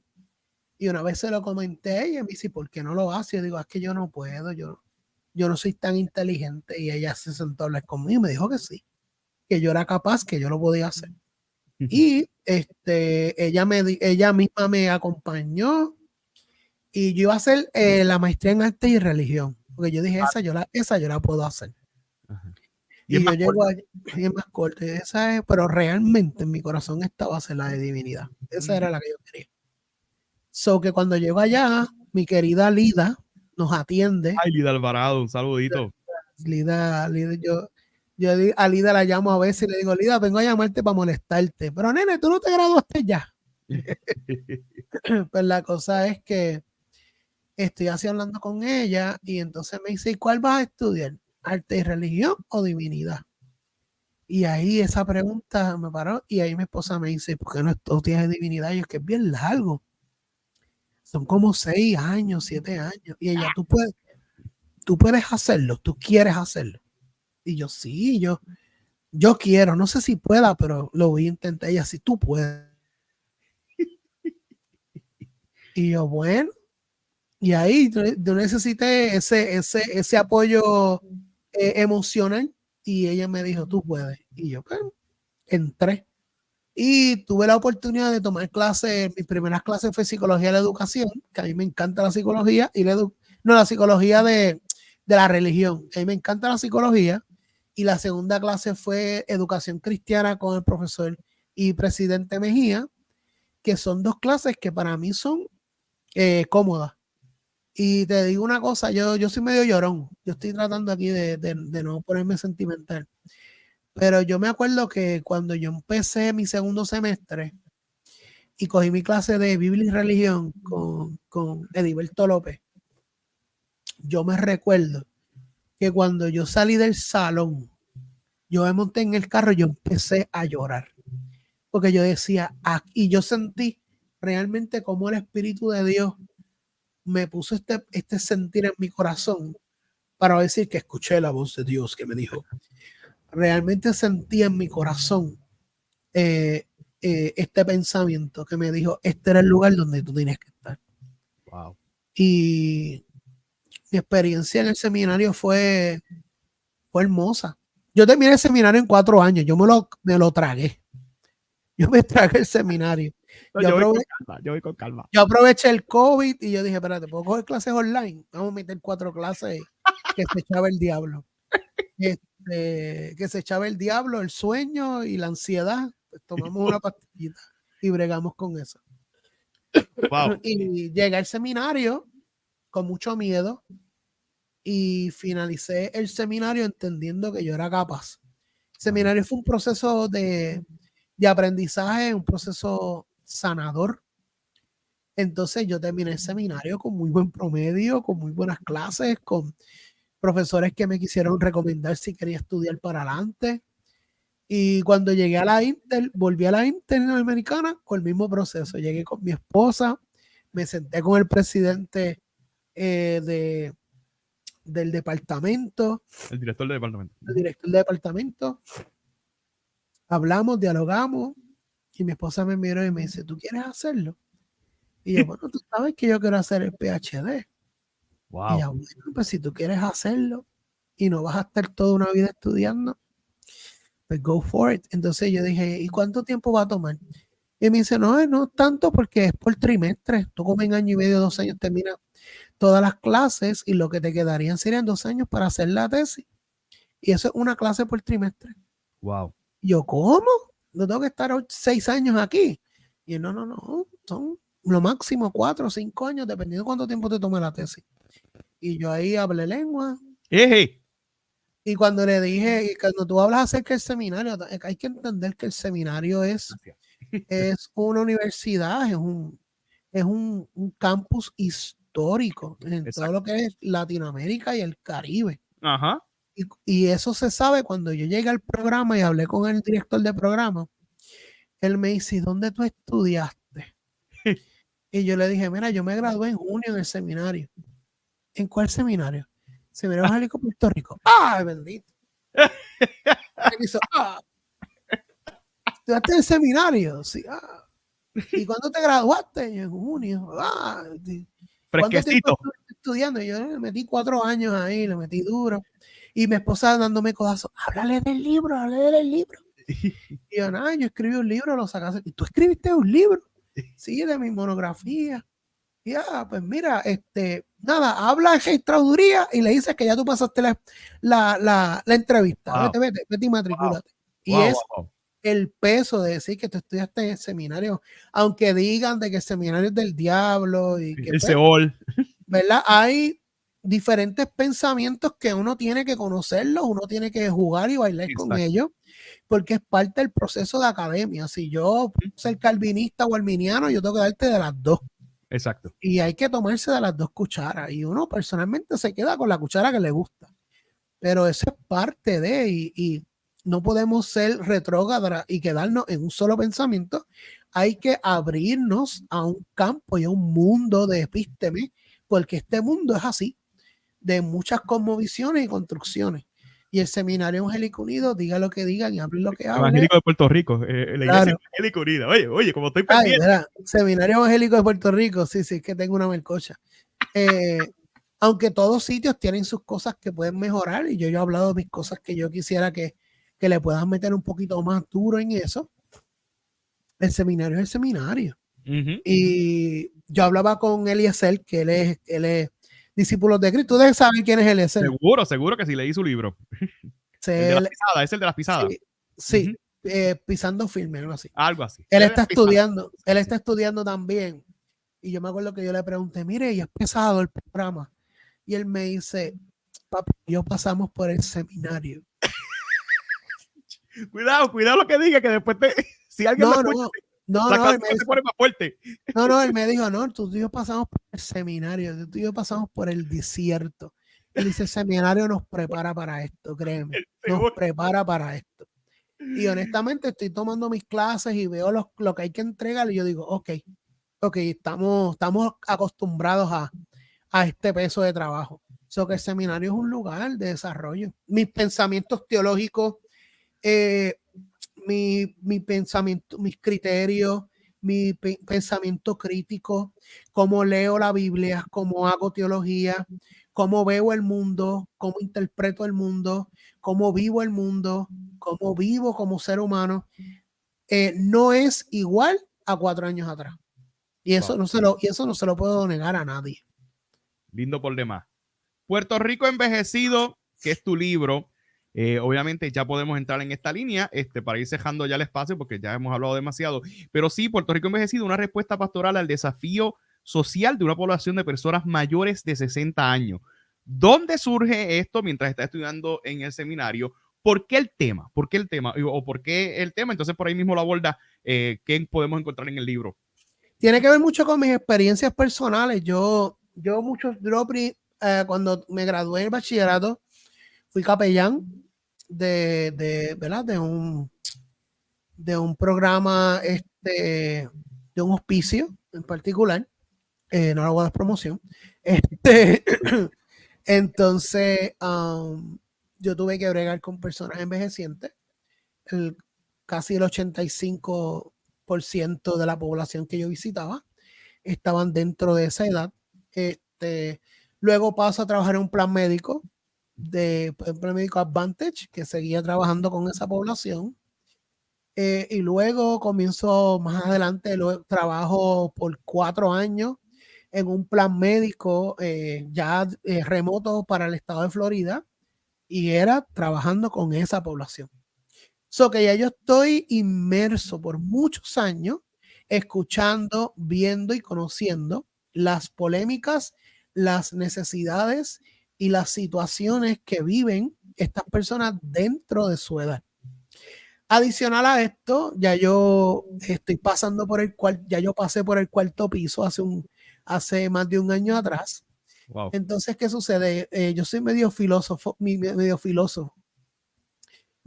Y una vez se lo comenté a ella y me dice, ¿por qué no lo hace? Yo digo, es que yo no puedo, yo no soy tan inteligente. Y ella se sentó a hablar conmigo y me dijo que sí, que yo era capaz, que yo lo podía hacer. Y ella misma me acompañó, y yo iba a hacer la maestría en arte y religión, porque yo dije, esa yo la puedo hacer. Ajá. Y yo llego allí, y es más corta, pero realmente en mi corazón estaba a hacer la de divinidad. Esa era la que yo quería. So que cuando llego allá, mi querida Lida nos atiende. Ay, Lida Alvarado, un saludito. Lida, a Lida la llamo a veces y le digo, Lida, vengo a llamarte para molestarte. Pero nene, tú no te graduaste ya. Pues la cosa es que estoy así hablando con ella, y entonces me dice, ¿y cuál vas a estudiar? ¿Arte y religión o divinidad? Y ahí esa pregunta me paró, y ahí mi esposa me dice, ¿por qué no estudias divinidad? Y yo, es que es bien largo. Son como 6 años, 7 años. Y ella, tú puedes hacerlo, tú quieres hacerlo. Y yo, sí, yo quiero, no sé si pueda, pero lo voy a intentar. Ella, sí, tú puedes. Y yo, bueno, y ahí yo necesité ese apoyo emocional, y ella me dijo, tú puedes. Y yo, pues, entré. Y tuve la oportunidad de tomar clases. Mis primeras clases fue psicología de la educación, que a mí me encanta la psicología, y la psicología de la religión. A mí me encanta la psicología. Y la segunda clase fue educación cristiana con el profesor y presidente Mejía, que son dos clases que para mí son cómodas. Y te digo una cosa, yo soy medio llorón. Yo estoy tratando aquí de no ponerme sentimental. Pero yo me acuerdo que cuando yo empecé mi segundo semestre y cogí mi clase de Biblia y religión con Ediberto López, yo me recuerdo que cuando yo salí del salón, yo me monté en el carro y yo empecé a llorar. Porque yo decía, y yo sentí realmente como el Espíritu de Dios me puso este sentir en mi corazón para decir que escuché la voz de Dios que me dijo. Realmente sentí en mi corazón este pensamiento que me dijo, este era el lugar donde tú tienes que estar. Wow. Y mi experiencia en el seminario fue hermosa. Yo terminé el seminario en 4 años, yo me lo tragué. Yo me tragué el seminario. No, yo voy con calma. Yo aproveché el COVID y yo dije, espérate, ¿puedo coger clases online? Vamos a meter 4 clases que se echaba el diablo. Que se echaba el diablo, el sueño y la ansiedad. Pues tomamos una pastillita y bregamos con eso. Wow. Y llegué al seminario con mucho miedo, y finalicé el seminario entendiendo que yo era capaz. El seminario fue un proceso de aprendizaje, un proceso sanador. Entonces yo terminé el seminario con muy buen promedio, con muy buenas clases, con profesores que me quisieron recomendar si quería estudiar para adelante. Y cuando llegué a la Inter, volví a la Interamericana con el mismo proceso. Llegué con mi esposa, me senté con el presidente del departamento, El director del departamento. el director del departamento. Hablamos, dialogamos, y mi esposa me miró y me dice, ¿tú quieres hacerlo? Y yo, bueno, tú sabes que yo quiero hacer el PhD. Wow. Y ella, bueno, pues si tú quieres hacerlo y no vas a estar toda una vida estudiando, pues go for it. Entonces yo dije, ¿y cuánto tiempo va a tomar? Y me dice, no, no tanto porque es por trimestre. Tú como en año y medio, 2 años terminas todas las clases y lo que te quedarían serían 2 años para hacer la tesis. Y eso es una clase por trimestre. Wow. Y yo, ¿cómo? No tengo que estar 6 años aquí. Y él, no, son lo máximo 4 o 5 años, dependiendo de cuánto tiempo te tome la tesis. Y yo ahí hablé lengua. Eje. Y cuando le dije, y cuando tú hablas acerca del seminario, hay que entender que el seminario es una universidad, es un campus histórico en todo Exacto. lo que es Latinoamérica y el Caribe. Ajá. Y eso se sabe cuando yo llegué al programa y hablé con el director del programa. Él me dice, ¿y dónde tú estudiaste? Y yo le dije, mira, yo me gradué en junio en el seminario. ¿En cuál seminario? Seminario Evangélico Puerto Rico. ¡Ay, bendito! Él hizo, ¿estudiaste en el seminario? Sí. ¿Y cuándo te graduaste? Yo, en junio. ¿Cuánto tiempo Fresquecito. estuviste estudiando? Yo le metí 4 años ahí, le metí duro. Y mi esposa dándome codazos, háblale del libro. Y yo, nada, yo escribí un libro, lo sacaste. ¿Y tú escribiste un libro? Sí, de mi monografía. Y pues mira, nada, habla en registraduría y le dices que ya tú pasaste la entrevista. Wow. Vete y matricúlate. Y Wow, es wow. el peso de decir que tú estudiaste en el seminario, aunque digan de que el seminario es del diablo y que El pues, Seol. ¿verdad? Hay diferentes pensamientos que uno tiene que conocerlos, uno tiene que jugar y bailar con Exacto. ellos, porque es parte del proceso de academia. Si yo puedo ser calvinista o arminiano, yo tengo que darte de las dos. Exacto. Y hay que tomarse de las dos cucharas. Y uno personalmente se queda con la cuchara que le gusta. Pero eso es parte de, y no podemos ser retrógradas y quedarnos en un solo pensamiento. Hay que abrirnos a un campo y a un mundo de epísteme, porque este mundo es así, de muchas cosmovisiones y construcciones. Y el Seminario Evangélico Unido, diga lo que digan y hable lo que hable. Evangélico de Puerto Rico. La iglesia Claro. evangélica unida. Oye, como estoy Ay, pendiente. ¿verdad? Seminario Evangélico de Puerto Rico, sí, es que tengo una melcocha. Aunque todos sitios tienen sus cosas que pueden mejorar, y yo he hablado de mis cosas que yo quisiera que le puedan meter un poquito más duro en eso. El seminario es el seminario. Y yo hablaba con Eliezer, que él es discípulo de Cristo. Ustedes saben quién es Eliezer. Seguro que sí leí su libro. El de las Él, pisadas, es el de las pisadas. sí, pisando firme, algo así. Algo así. Él está estudiando también. Y yo me acuerdo que yo le pregunté, mire, y es pesado el programa. Y él me dice, papi, yo pasamos por el seminario. Cuidado lo que diga, que después si alguien lo escucha, él se pone más fuerte. él me dijo, no, tú y yo pasamos por el seminario, tú y yo pasamos por el desierto. Él dice, el seminario nos prepara para esto, créeme, nos prepara para esto. Y honestamente estoy tomando mis clases y veo lo que hay que entregar y yo digo, ok, estamos acostumbrados a este peso de trabajo. So que el seminario es un lugar de desarrollo. Mis pensamientos teológicos, mi pensamiento, mis criterios, mi pensamiento crítico, cómo leo la Biblia, cómo hago teología, cómo veo el mundo, cómo interpreto el mundo, cómo vivo el mundo, cómo vivo como ser humano, no es igual a 4 años atrás. Y eso, no se lo puedo negar a nadie. Lindo por demás. Puerto Rico Envejecido, que es tu libro. Obviamente ya podemos entrar en esta línea para ir cejando ya el espacio porque ya hemos hablado demasiado. Pero sí, Puerto Rico Envejecido, una respuesta pastoral al desafío social de una población de personas mayores de 60 años. ¿Dónde surge esto mientras estás estudiando en el seminario? ¿Por qué el tema? ¿Por qué el tema? ¿O por qué el tema? Entonces por ahí mismo lo aborda. ¿Qué podemos encontrar en el libro? Tiene que ver mucho con mis experiencias personales. Cuando me gradué en bachillerato, fui capellán ¿verdad? De un programa, de un hospicio en particular. No lo voy a dar promoción. Entonces, yo tuve que bregar con personas envejecientes. Casi el 85% de la población que yo visitaba estaban dentro de esa edad. Luego paso a trabajar en un plan médico, un plan médico Advantage, que seguía trabajando con esa población. Y luego comienzo más adelante, luego trabajo por 4 años en un plan médico ya remoto para el estado de Florida y era trabajando con esa población. So que ya yo estoy inmerso por muchos años escuchando, viendo y conociendo las polémicas, las necesidades y las situaciones que viven estas personas dentro de su edad. Adicional a esto, ya yo estoy pasando por ya yo pasé por el cuarto piso hace más de un año atrás. Wow. Entonces, ¿qué sucede? Yo soy medio filósofo. Mi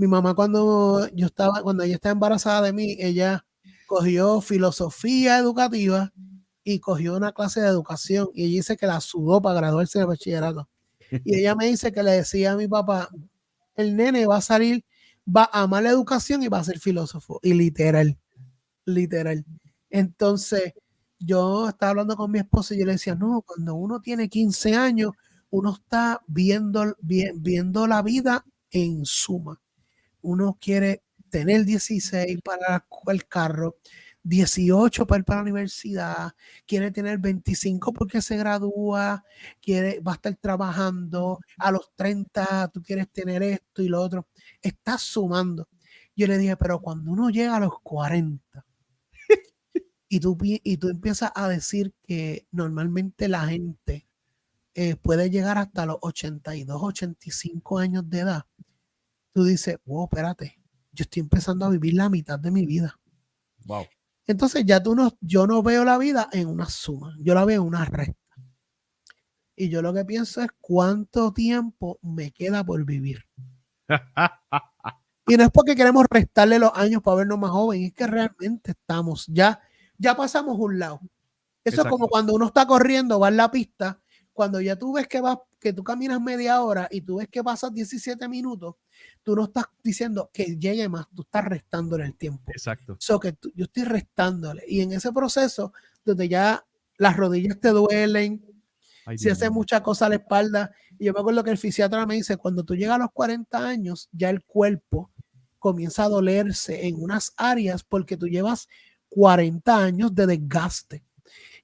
mamá cuando ella estaba embarazada de mí, ella cogió filosofía educativa y cogió una clase de educación y ella dice que la sudó para graduarse de bachillerato. Y ella me dice que le decía a mi papá, el nene va a salir, va a amar la educación y va a ser filósofo. Y literal. Entonces, yo estaba hablando con mi esposa y yo le decía, no, cuando uno tiene 15 años, uno está viendo la vida en suma. Uno quiere tener 16 para el carro, 18 para ir para la universidad, quiere tener 25 porque se gradúa, va a estar trabajando, a los 30 tú quieres tener esto y lo otro, estás sumando. Yo le dije, pero cuando uno llega a los 40 y tú empiezas a decir que normalmente la gente puede llegar hasta los 82, 85 años de edad, tú dices, wow, espérate, yo estoy empezando a vivir la mitad de mi vida. Wow. Entonces ya yo no veo la vida en una suma, yo la veo en una recta. Y yo lo que pienso es cuánto tiempo me queda por vivir. Y no es porque queremos restarle los años para vernos más jóvenes, es que realmente ya pasamos un lado. Eso es como cuando uno está corriendo, va en la pista, cuando ya tú ves que tú caminas media hora y tú ves que pasas 17 minutos, tú no estás diciendo que llegue más, tú estás restándole el tiempo. Exacto. Yo estoy restándole. Y en ese proceso, donde ya las rodillas te duelen, si haces muchas cosas a la espalda, y yo me acuerdo que el fisiatra me dice, cuando tú llegas a los 40 años, ya el cuerpo comienza a dolerse en unas áreas porque tú llevas 40 años de desgaste.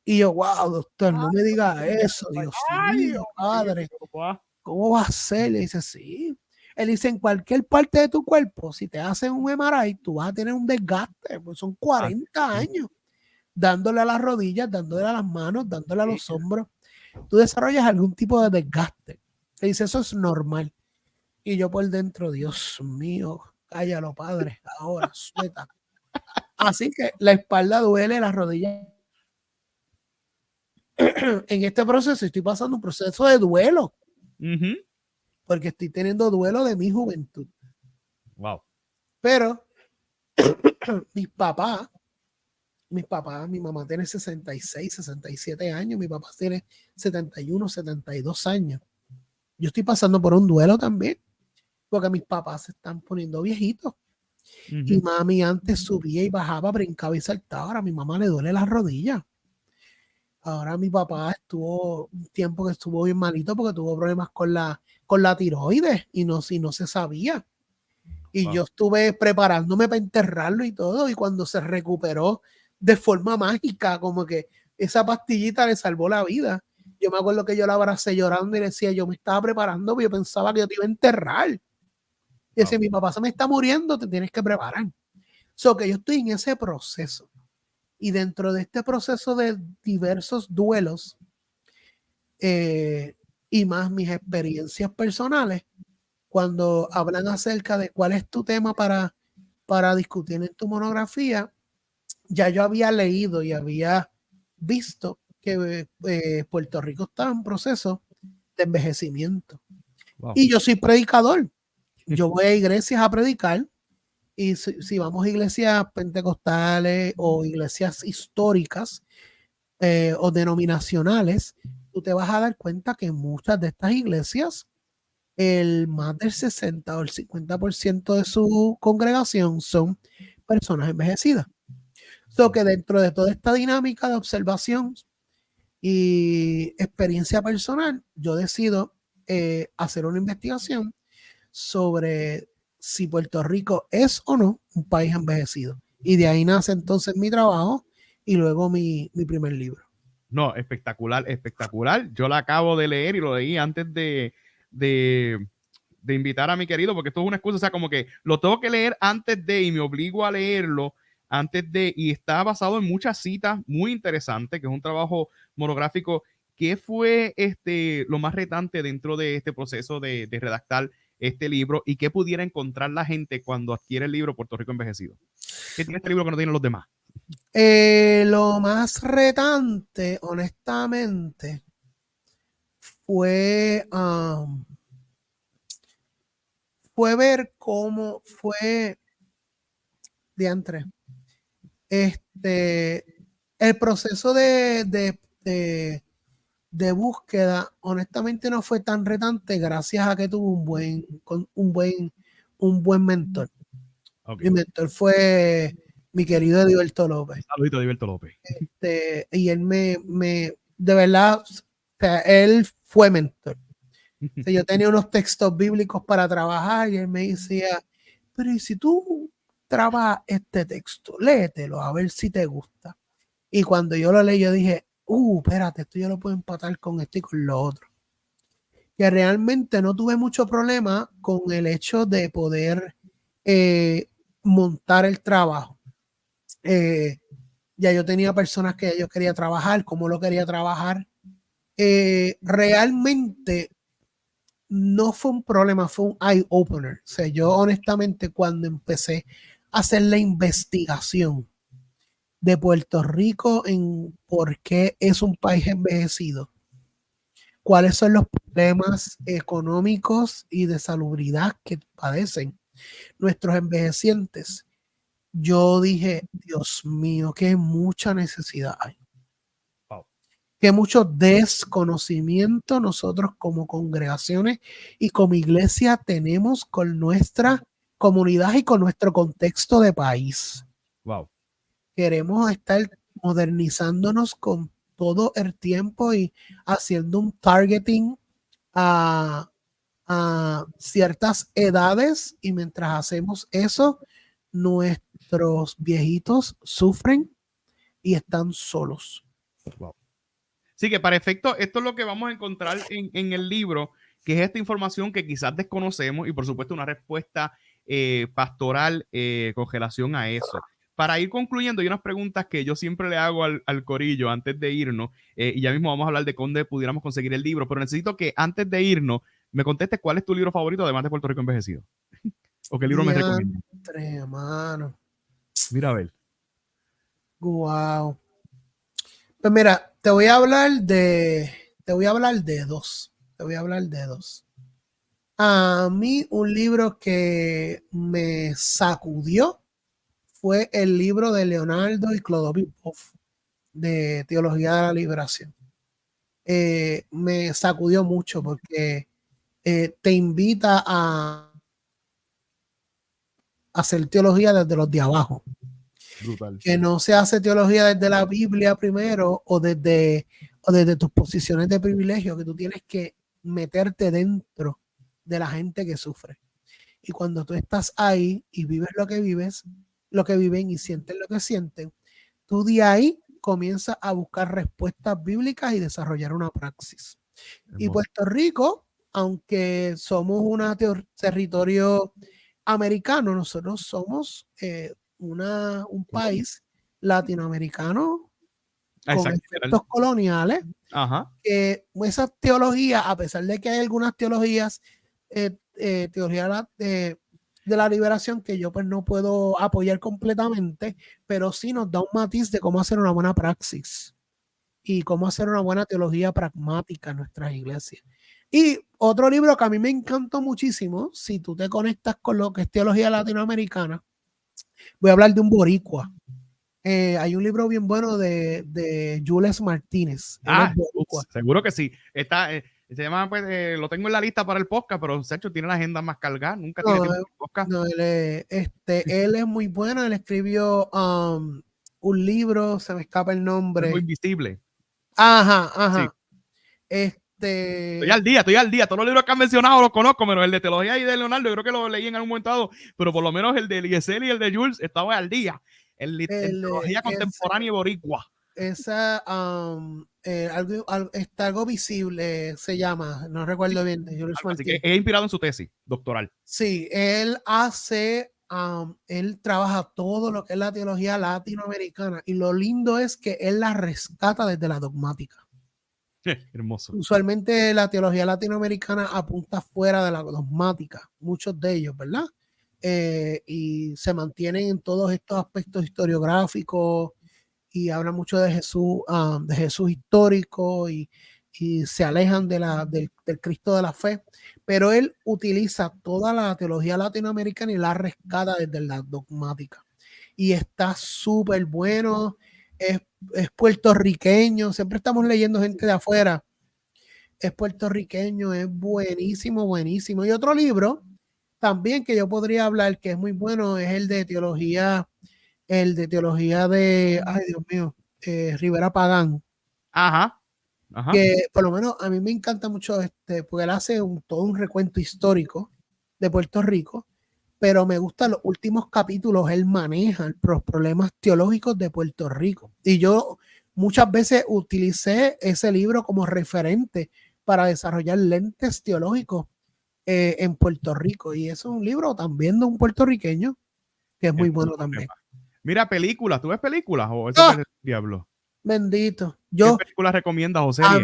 Y yo, wow, doctor, no me diga eso, Dios mío, padre, ¿cómo va a ser? Le dice, sí. Él dice, en cualquier parte de tu cuerpo, si te hacen un MRI, tú vas a tener un desgaste, pues son 40 años dándole a las rodillas, dándole a las manos, dándole a los hombros. Tú desarrollas algún tipo de desgaste. Le dice, eso es normal. Y yo por dentro, Dios mío, cállalo, padre, ahora, suelta. Así que la espalda duele, las rodillas. En este proceso estoy pasando un proceso de duelo. Porque estoy teniendo duelo de mi juventud. Wow. Pero mi mamá tiene 66, 67 años, mi papá tiene 71, 72 años. Yo estoy pasando por un duelo también, porque mis papás se están poniendo viejitos. Y mami antes subía y bajaba, brincaba y saltaba. Ahora a mi mamá le duele las rodillas. Ahora mi papá estuvo un tiempo que estuvo bien malito porque tuvo problemas con la tiroides y no se sabía. Y yo estuve preparándome para enterrarlo y todo. Y cuando se recuperó de forma mágica, como que esa pastillita le salvó la vida. Yo me acuerdo que yo la abracé llorando y le decía, yo me estaba preparando porque yo pensaba que yo te iba a enterrar. Y decía, mi papá se me está muriendo, te tienes que preparar. So que yo estoy en ese proceso. Y dentro de este proceso de diversos duelos y más mis experiencias personales, cuando hablan acerca de cuál es tu tema para discutir en tu monografía, ya yo había leído y había visto que Puerto Rico estaba en proceso de envejecimiento. Wow. Y yo soy predicador. Yo voy a iglesias a predicar. Y si vamos a iglesias pentecostales o iglesias históricas o denominacionales, tú te vas a dar cuenta que muchas de estas iglesias, el más del 60 o el 50% de su congregación son personas envejecidas. So que dentro de toda esta dinámica de observación y experiencia personal, yo decido hacer una investigación sobre si Puerto Rico es o no un país envejecido. Y de ahí nace entonces mi trabajo y luego mi primer libro. No, espectacular, espectacular. Yo la acabo de leer y lo leí antes de invitar a mi querido, porque esto es una excusa, o sea, como que lo tengo que leer antes de y me obligo a leerlo antes de, y está basado en muchas citas muy interesantes, que es un trabajo monográfico. ¿Qué fue lo más retante dentro de este proceso de redactar este libro y qué pudiera encontrar la gente cuando adquiere el libro Puerto Rico Envejecido? ¿Qué tiene este libro que no tienen los demás? Lo más retante, honestamente, fue, fue ver cómo fue diantre. El proceso de búsqueda, honestamente, no fue tan retante gracias a que tuve un buen mentor. Okay. Mi mentor fue mi querido Edilberto López. Saludito, Edilberto López. Y él de verdad, o sea, él fue mentor. O sea, yo tenía unos textos bíblicos para trabajar y él me decía, pero ¿y si tú trabajas este texto? Léetelo a ver si te gusta. Y cuando yo lo leí, yo dije, espérate, esto yo lo puedo empatar con esto y con lo otro. Que realmente no tuve mucho problema con el hecho de poder montar el trabajo. Ya yo tenía personas que yo quería trabajar, cómo lo quería trabajar. Realmente no fue un problema, fue un eye opener. O sea, yo honestamente cuando empecé a hacer la investigación de Puerto Rico en por qué es un país envejecido, cuáles son los problemas económicos y de salubridad que padecen nuestros envejecientes, yo dije, Dios mío, qué mucha necesidad hay. Wow. Que mucho desconocimiento nosotros como congregaciones y como iglesia tenemos con nuestra comunidad y con nuestro contexto de país. Wow. Queremos estar modernizándonos con todo el tiempo y haciendo un targeting a ciertas edades, y mientras hacemos eso, nuestros viejitos sufren y están solos. Wow. Sí, que para efecto, esto es lo que vamos a encontrar en el libro, que es esta información que quizás desconocemos y por supuesto una respuesta pastoral con relación a eso. Para ir concluyendo, hay unas preguntas que yo siempre le hago al corillo antes de irnos, y ya mismo vamos a hablar de dónde pudiéramos conseguir el libro, pero necesito que antes de irnos me contestes cuál es tu libro favorito, además de Puerto Rico Envejecido. ¿O qué libro me recomiendas? Mano. Mira, a ver. Wow. Pues mira, te voy a hablar de dos. Te voy a hablar de dos. A mí un libro que me sacudió fue el libro de Leonardo y Clodovis Boff, de Teología de la Liberación. Me sacudió mucho porque te invita a hacer teología desde los de abajo. Brutal. Que no se hace teología desde la Biblia primero o desde tus posiciones de privilegio, que tú tienes que meterte dentro de la gente que sufre. Y cuando tú estás ahí y vives lo que viven y sientes lo que sienten, tú de ahí comienzas a buscar respuestas bíblicas y desarrollar una praxis. Y Puerto Rico, aunque somos un territorio americano, nosotros somos un país latinoamericano con efectos coloniales. Ajá. Esas teologías, a pesar de que hay algunas teologías, teología de la liberación que yo pues no puedo apoyar completamente, pero sí nos da un matiz de cómo hacer una buena praxis y cómo hacer una buena teología pragmática en nuestras iglesias. Y otro libro que a mí me encantó muchísimo, si tú te conectas con lo que es teología latinoamericana, voy a hablar de un boricua. Hay un libro bien bueno de Jules Martínez. Seguro que sí. Está, se llama, pues, lo tengo en la lista para el podcast, pero Sergio tiene la agenda más cargada. Nunca tiene tiempo para el podcast. No, él es muy bueno. Él escribió un libro, se me escapa el nombre. Algo invisible. Ajá. Sí. Estoy al día. Todos los libros que han mencionado los conozco, menos el de teología y de Leonardo, yo creo que lo leí en algún momento dado, pero por lo menos el de Eliezer y el de Jules estaba al día. En teología contemporánea y boricua. Esa, está algo visible, se llama, no recuerdo bien, de Jules Así que Martín. es inspirado en su tesis doctoral. Sí, él trabaja todo lo que es la teología latinoamericana y lo lindo es que él la rescata desde la dogmática. Hermoso. Usualmente la teología latinoamericana apunta fuera de la dogmática, muchos de ellos, ¿verdad? Y se mantienen en todos estos aspectos historiográficos y habla mucho de Jesús histórico y se alejan del Cristo de la fe, pero él utiliza toda la teología latinoamericana y la rescata desde la dogmática. Y está súper bueno, es puertorriqueño, siempre estamos leyendo gente de afuera, es puertorriqueño, es buenísimo, buenísimo. Y otro libro también que yo podría hablar que es muy bueno es el de teología de, ay Dios mío, Rivera Pagán. Ajá. Que por lo menos a mí me encanta mucho porque él hace todo un recuento histórico de Puerto Rico, pero me gustan los últimos capítulos, él maneja los problemas teológicos de Puerto Rico. Y yo muchas veces utilicé ese libro como referente para desarrollar lentes teológicos en Puerto Rico. Y eso es un libro también de un puertorriqueño que es muy bueno también. Mira, películas, ¿tú ves películas o eso es el diablo? Bendito. ¿Qué películas recomiendas o series? A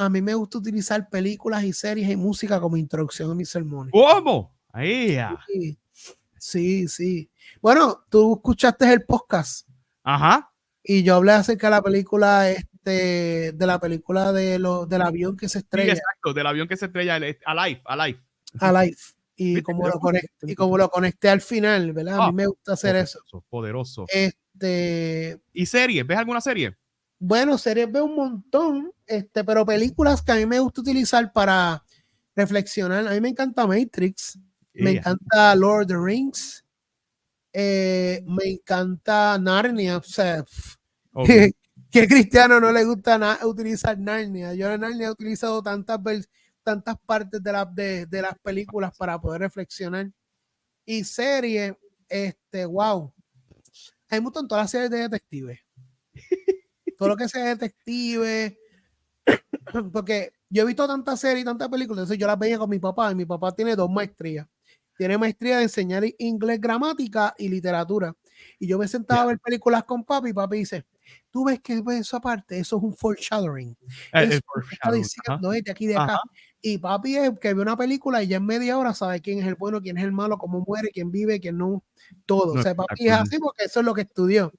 mí me gusta utilizar películas y series y música como introducción a mis sermones. ¿Cómo? Ahí ya. Sí. Bueno, tú escuchaste el podcast. Ajá. Y yo hablé acerca de la película, de la película del avión que se estrella. Sí, exacto, del avión que se estrella, Alive. Y como lo conecté al final, ¿verdad? A mí me gusta hacer eso. Poderoso. ¿Y series? ¿Ves alguna serie? Bueno, series veo un montón, pero películas que a mí me gusta utilizar para reflexionar. A mí me encanta Matrix, me encanta Lord of the Rings, me encanta Narnia. O sea, ¿qué cristiano no le gusta utilizar Narnia? Yo en Narnia he utilizado tantas partes de las películas para poder reflexionar. Y series, wow. Hay mucho en todas las series de detectives. Todo lo que sea detective, porque yo he visto tantas series y tantas películas, entonces yo las veía con mi papá, y mi papá tiene 2 maestrías. Tiene maestría de enseñar inglés, gramática y literatura. Y yo me sentaba a ver películas con papi y papi dice, tú ves que eso aparte, eso es un foreshadowing. Eso está diciendo de aquí de acá. Y papi es que ve una película y ya en media hora sabe quién es el bueno, quién es el malo, cómo muere, quién vive, quién no, todo. O sea, papi es así porque eso es lo que estudió.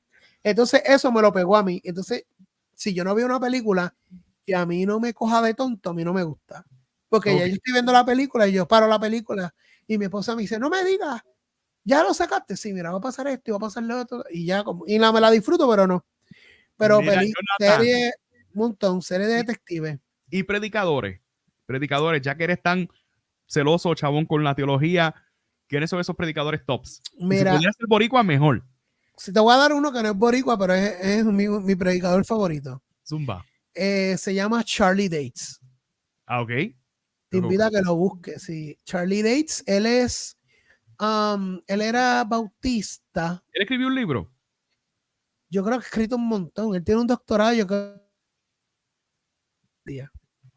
Entonces eso me lo pegó a mí. Entonces, si yo no veo una película que a mí no me coja de tonto, a mí no me gusta. Porque ya yo estoy viendo la película y yo paro la película y mi esposa me dice, no me digas, ya lo sacaste. Sí, mira, va a pasar esto y va a pasar lo otro. Y ya me la disfruto, pero no. Pero serie, un montón, serie de detectives. Y predicadores, ya que eres tan celoso, chabón, con la teología, ¿quiénes son esos predicadores tops? Mira, si pudiera ser boricua, mejor. Si te voy a dar uno que no es boricua, pero es mi predicador favorito. Zumba. Se llama Charlie Dates. Ok. Te invito a que lo busques. Sí. Charlie Dates, él era bautista. ¿Él escribió un libro? Yo creo que ha escrito un montón. Él tiene un doctorado, yo creo.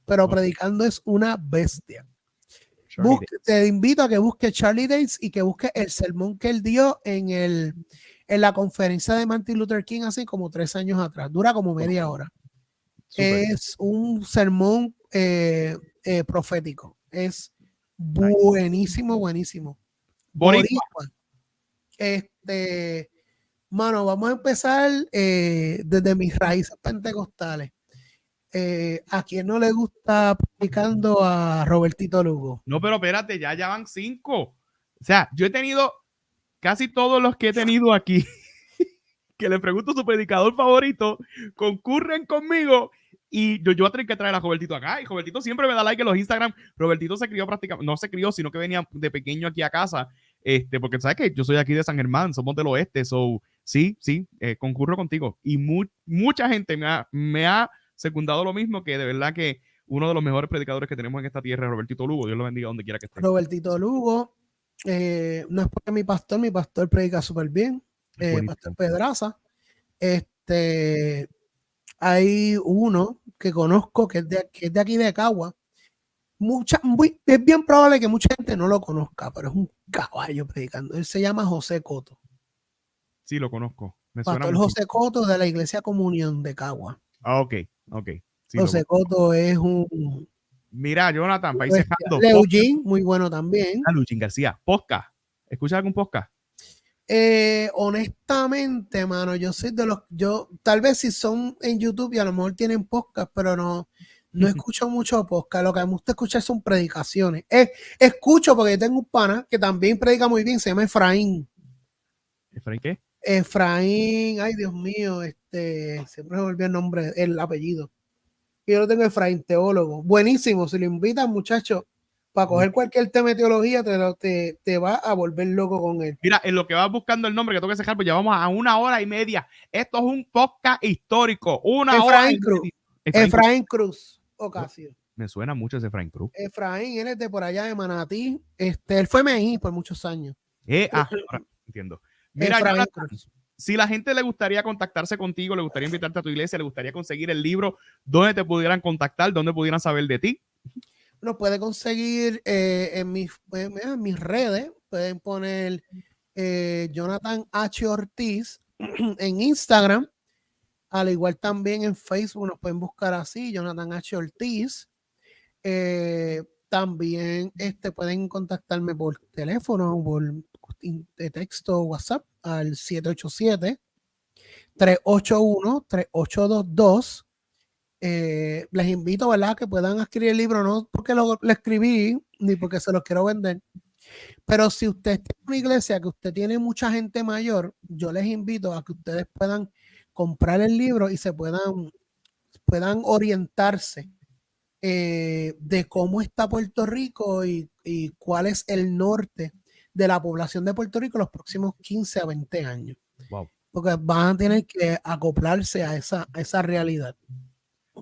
Pero predicando es una bestia. Te invito a que busques Charlie Dates y que busques el sermón que él dio en la conferencia de Martin Luther King hace como 3 años atrás. Dura como media hora. Es un sermón profético. Es buenísimo, buenísimo. Boricua. Mano, vamos a empezar desde mis raíces pentecostales. ¿A quién no le gusta predicando a Robertito Lugo? No, pero espérate, ya van 5. O sea, yo he tenido casi todos los que he tenido aquí que le pregunto su predicador favorito, concurren conmigo y yo voy a tener que traer a Robertito acá. Y Robertito siempre me da like en los Instagram. Robertito se crió prácticamente, no se crió, sino que venía de pequeño aquí a casa. Porque sabes que yo soy aquí de San Germán, somos del oeste. So, sí, concurro contigo. Y mucha gente me ha secundado lo mismo, que de verdad que uno de los mejores predicadores que tenemos en esta tierra, Robertito Lugo. Dios lo bendiga donde quiera que esté. Robertito Lugo, no es porque mi pastor predica súper bien, Pastor Pedraza. Hay uno que conozco que es de aquí de Cagua. Es bien probable que mucha gente no lo conozca, pero es un caballo predicando. Él se llama José Coto. Sí, lo conozco. Me Pastor suena José Coto de la Iglesia Comunión de Cagua. Ah, ok. Sí, José Coto es un... Mira, Jonathan, para ir cerrando. Eugene, muy bueno también. Eugene García, podcast. ¿Escuchas algún podcast? Honestamente, mano, yo soy de los... Tal vez si son en YouTube y a lo mejor tienen podcast, pero no escucho mucho podcast. Lo que me gusta escuchar son predicaciones. Escucho porque tengo un pana que también predica muy bien, se llama Efraín. ¿Efraín qué? Efraín, ay Dios mío, siempre me olvidé el nombre, el apellido. Yo lo tengo, Efraín, teólogo. Buenísimo, si lo invitan, muchachos, para coger cualquier tema de teología, te va a volver loco con él. Mira, en lo que vas buscando el nombre que tengo que sacar, pues ya vamos a 1 hora y media. Esto es un podcast histórico. Efraín Cruz, Ocasio. Me suena mucho ese Efraín Cruz. Efraín, él es de por allá de Manatí. Él fue MEI por muchos años. Ahora entiendo. Mira, Jonathan, si la gente le gustaría contactarse contigo, le gustaría invitarte a tu iglesia, le gustaría conseguir el libro, ¿dónde te pudieran contactar? ¿Dónde pudieran saber de ti? Lo puede conseguir en mis redes. Pueden poner Jonathan H. Ortiz en Instagram. Al igual también en Facebook nos pueden buscar así, Jonathan H. Ortiz. También pueden contactarme por teléfono, por texto, WhatsApp al 787-381-3822. Les invito, ¿verdad?, que puedan adquirir el libro, no porque lo escribí ni porque se los quiero vender, pero si usted tiene una iglesia que usted tiene mucha gente mayor, yo les invito a que ustedes puedan comprar el libro y se puedan orientarse de cómo está Puerto Rico y cuál es el norte de la población de Puerto Rico los próximos 15 a 20 años. Wow. Porque van a tener que acoplarse a esa realidad.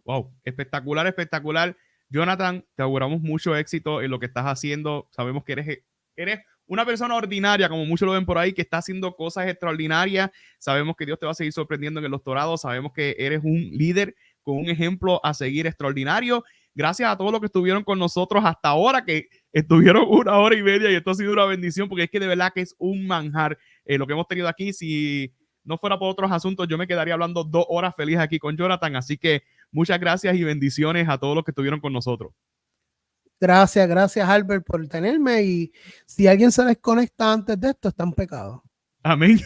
Wow, espectacular. Jonathan, te auguramos mucho éxito en lo que estás haciendo. Sabemos que eres una persona ordinaria, como muchos lo ven por ahí, que está haciendo cosas extraordinarias. Sabemos que Dios te va a seguir sorprendiendo en el doctorado. Sabemos que eres un líder con un ejemplo a seguir extraordinario. Gracias a todos los que estuvieron con nosotros hasta ahora, que estuvieron 1 hora y media, y esto ha sido una bendición, porque es que de verdad que es un manjar lo que hemos tenido aquí. Si no fuera por otros asuntos, yo me quedaría hablando 2 horas feliz aquí con Jonathan. Así que muchas gracias y bendiciones a todos los que estuvieron con nosotros. Gracias, Albert, por tenerme. Y si alguien se desconecta antes de esto, está en pecado. Amén.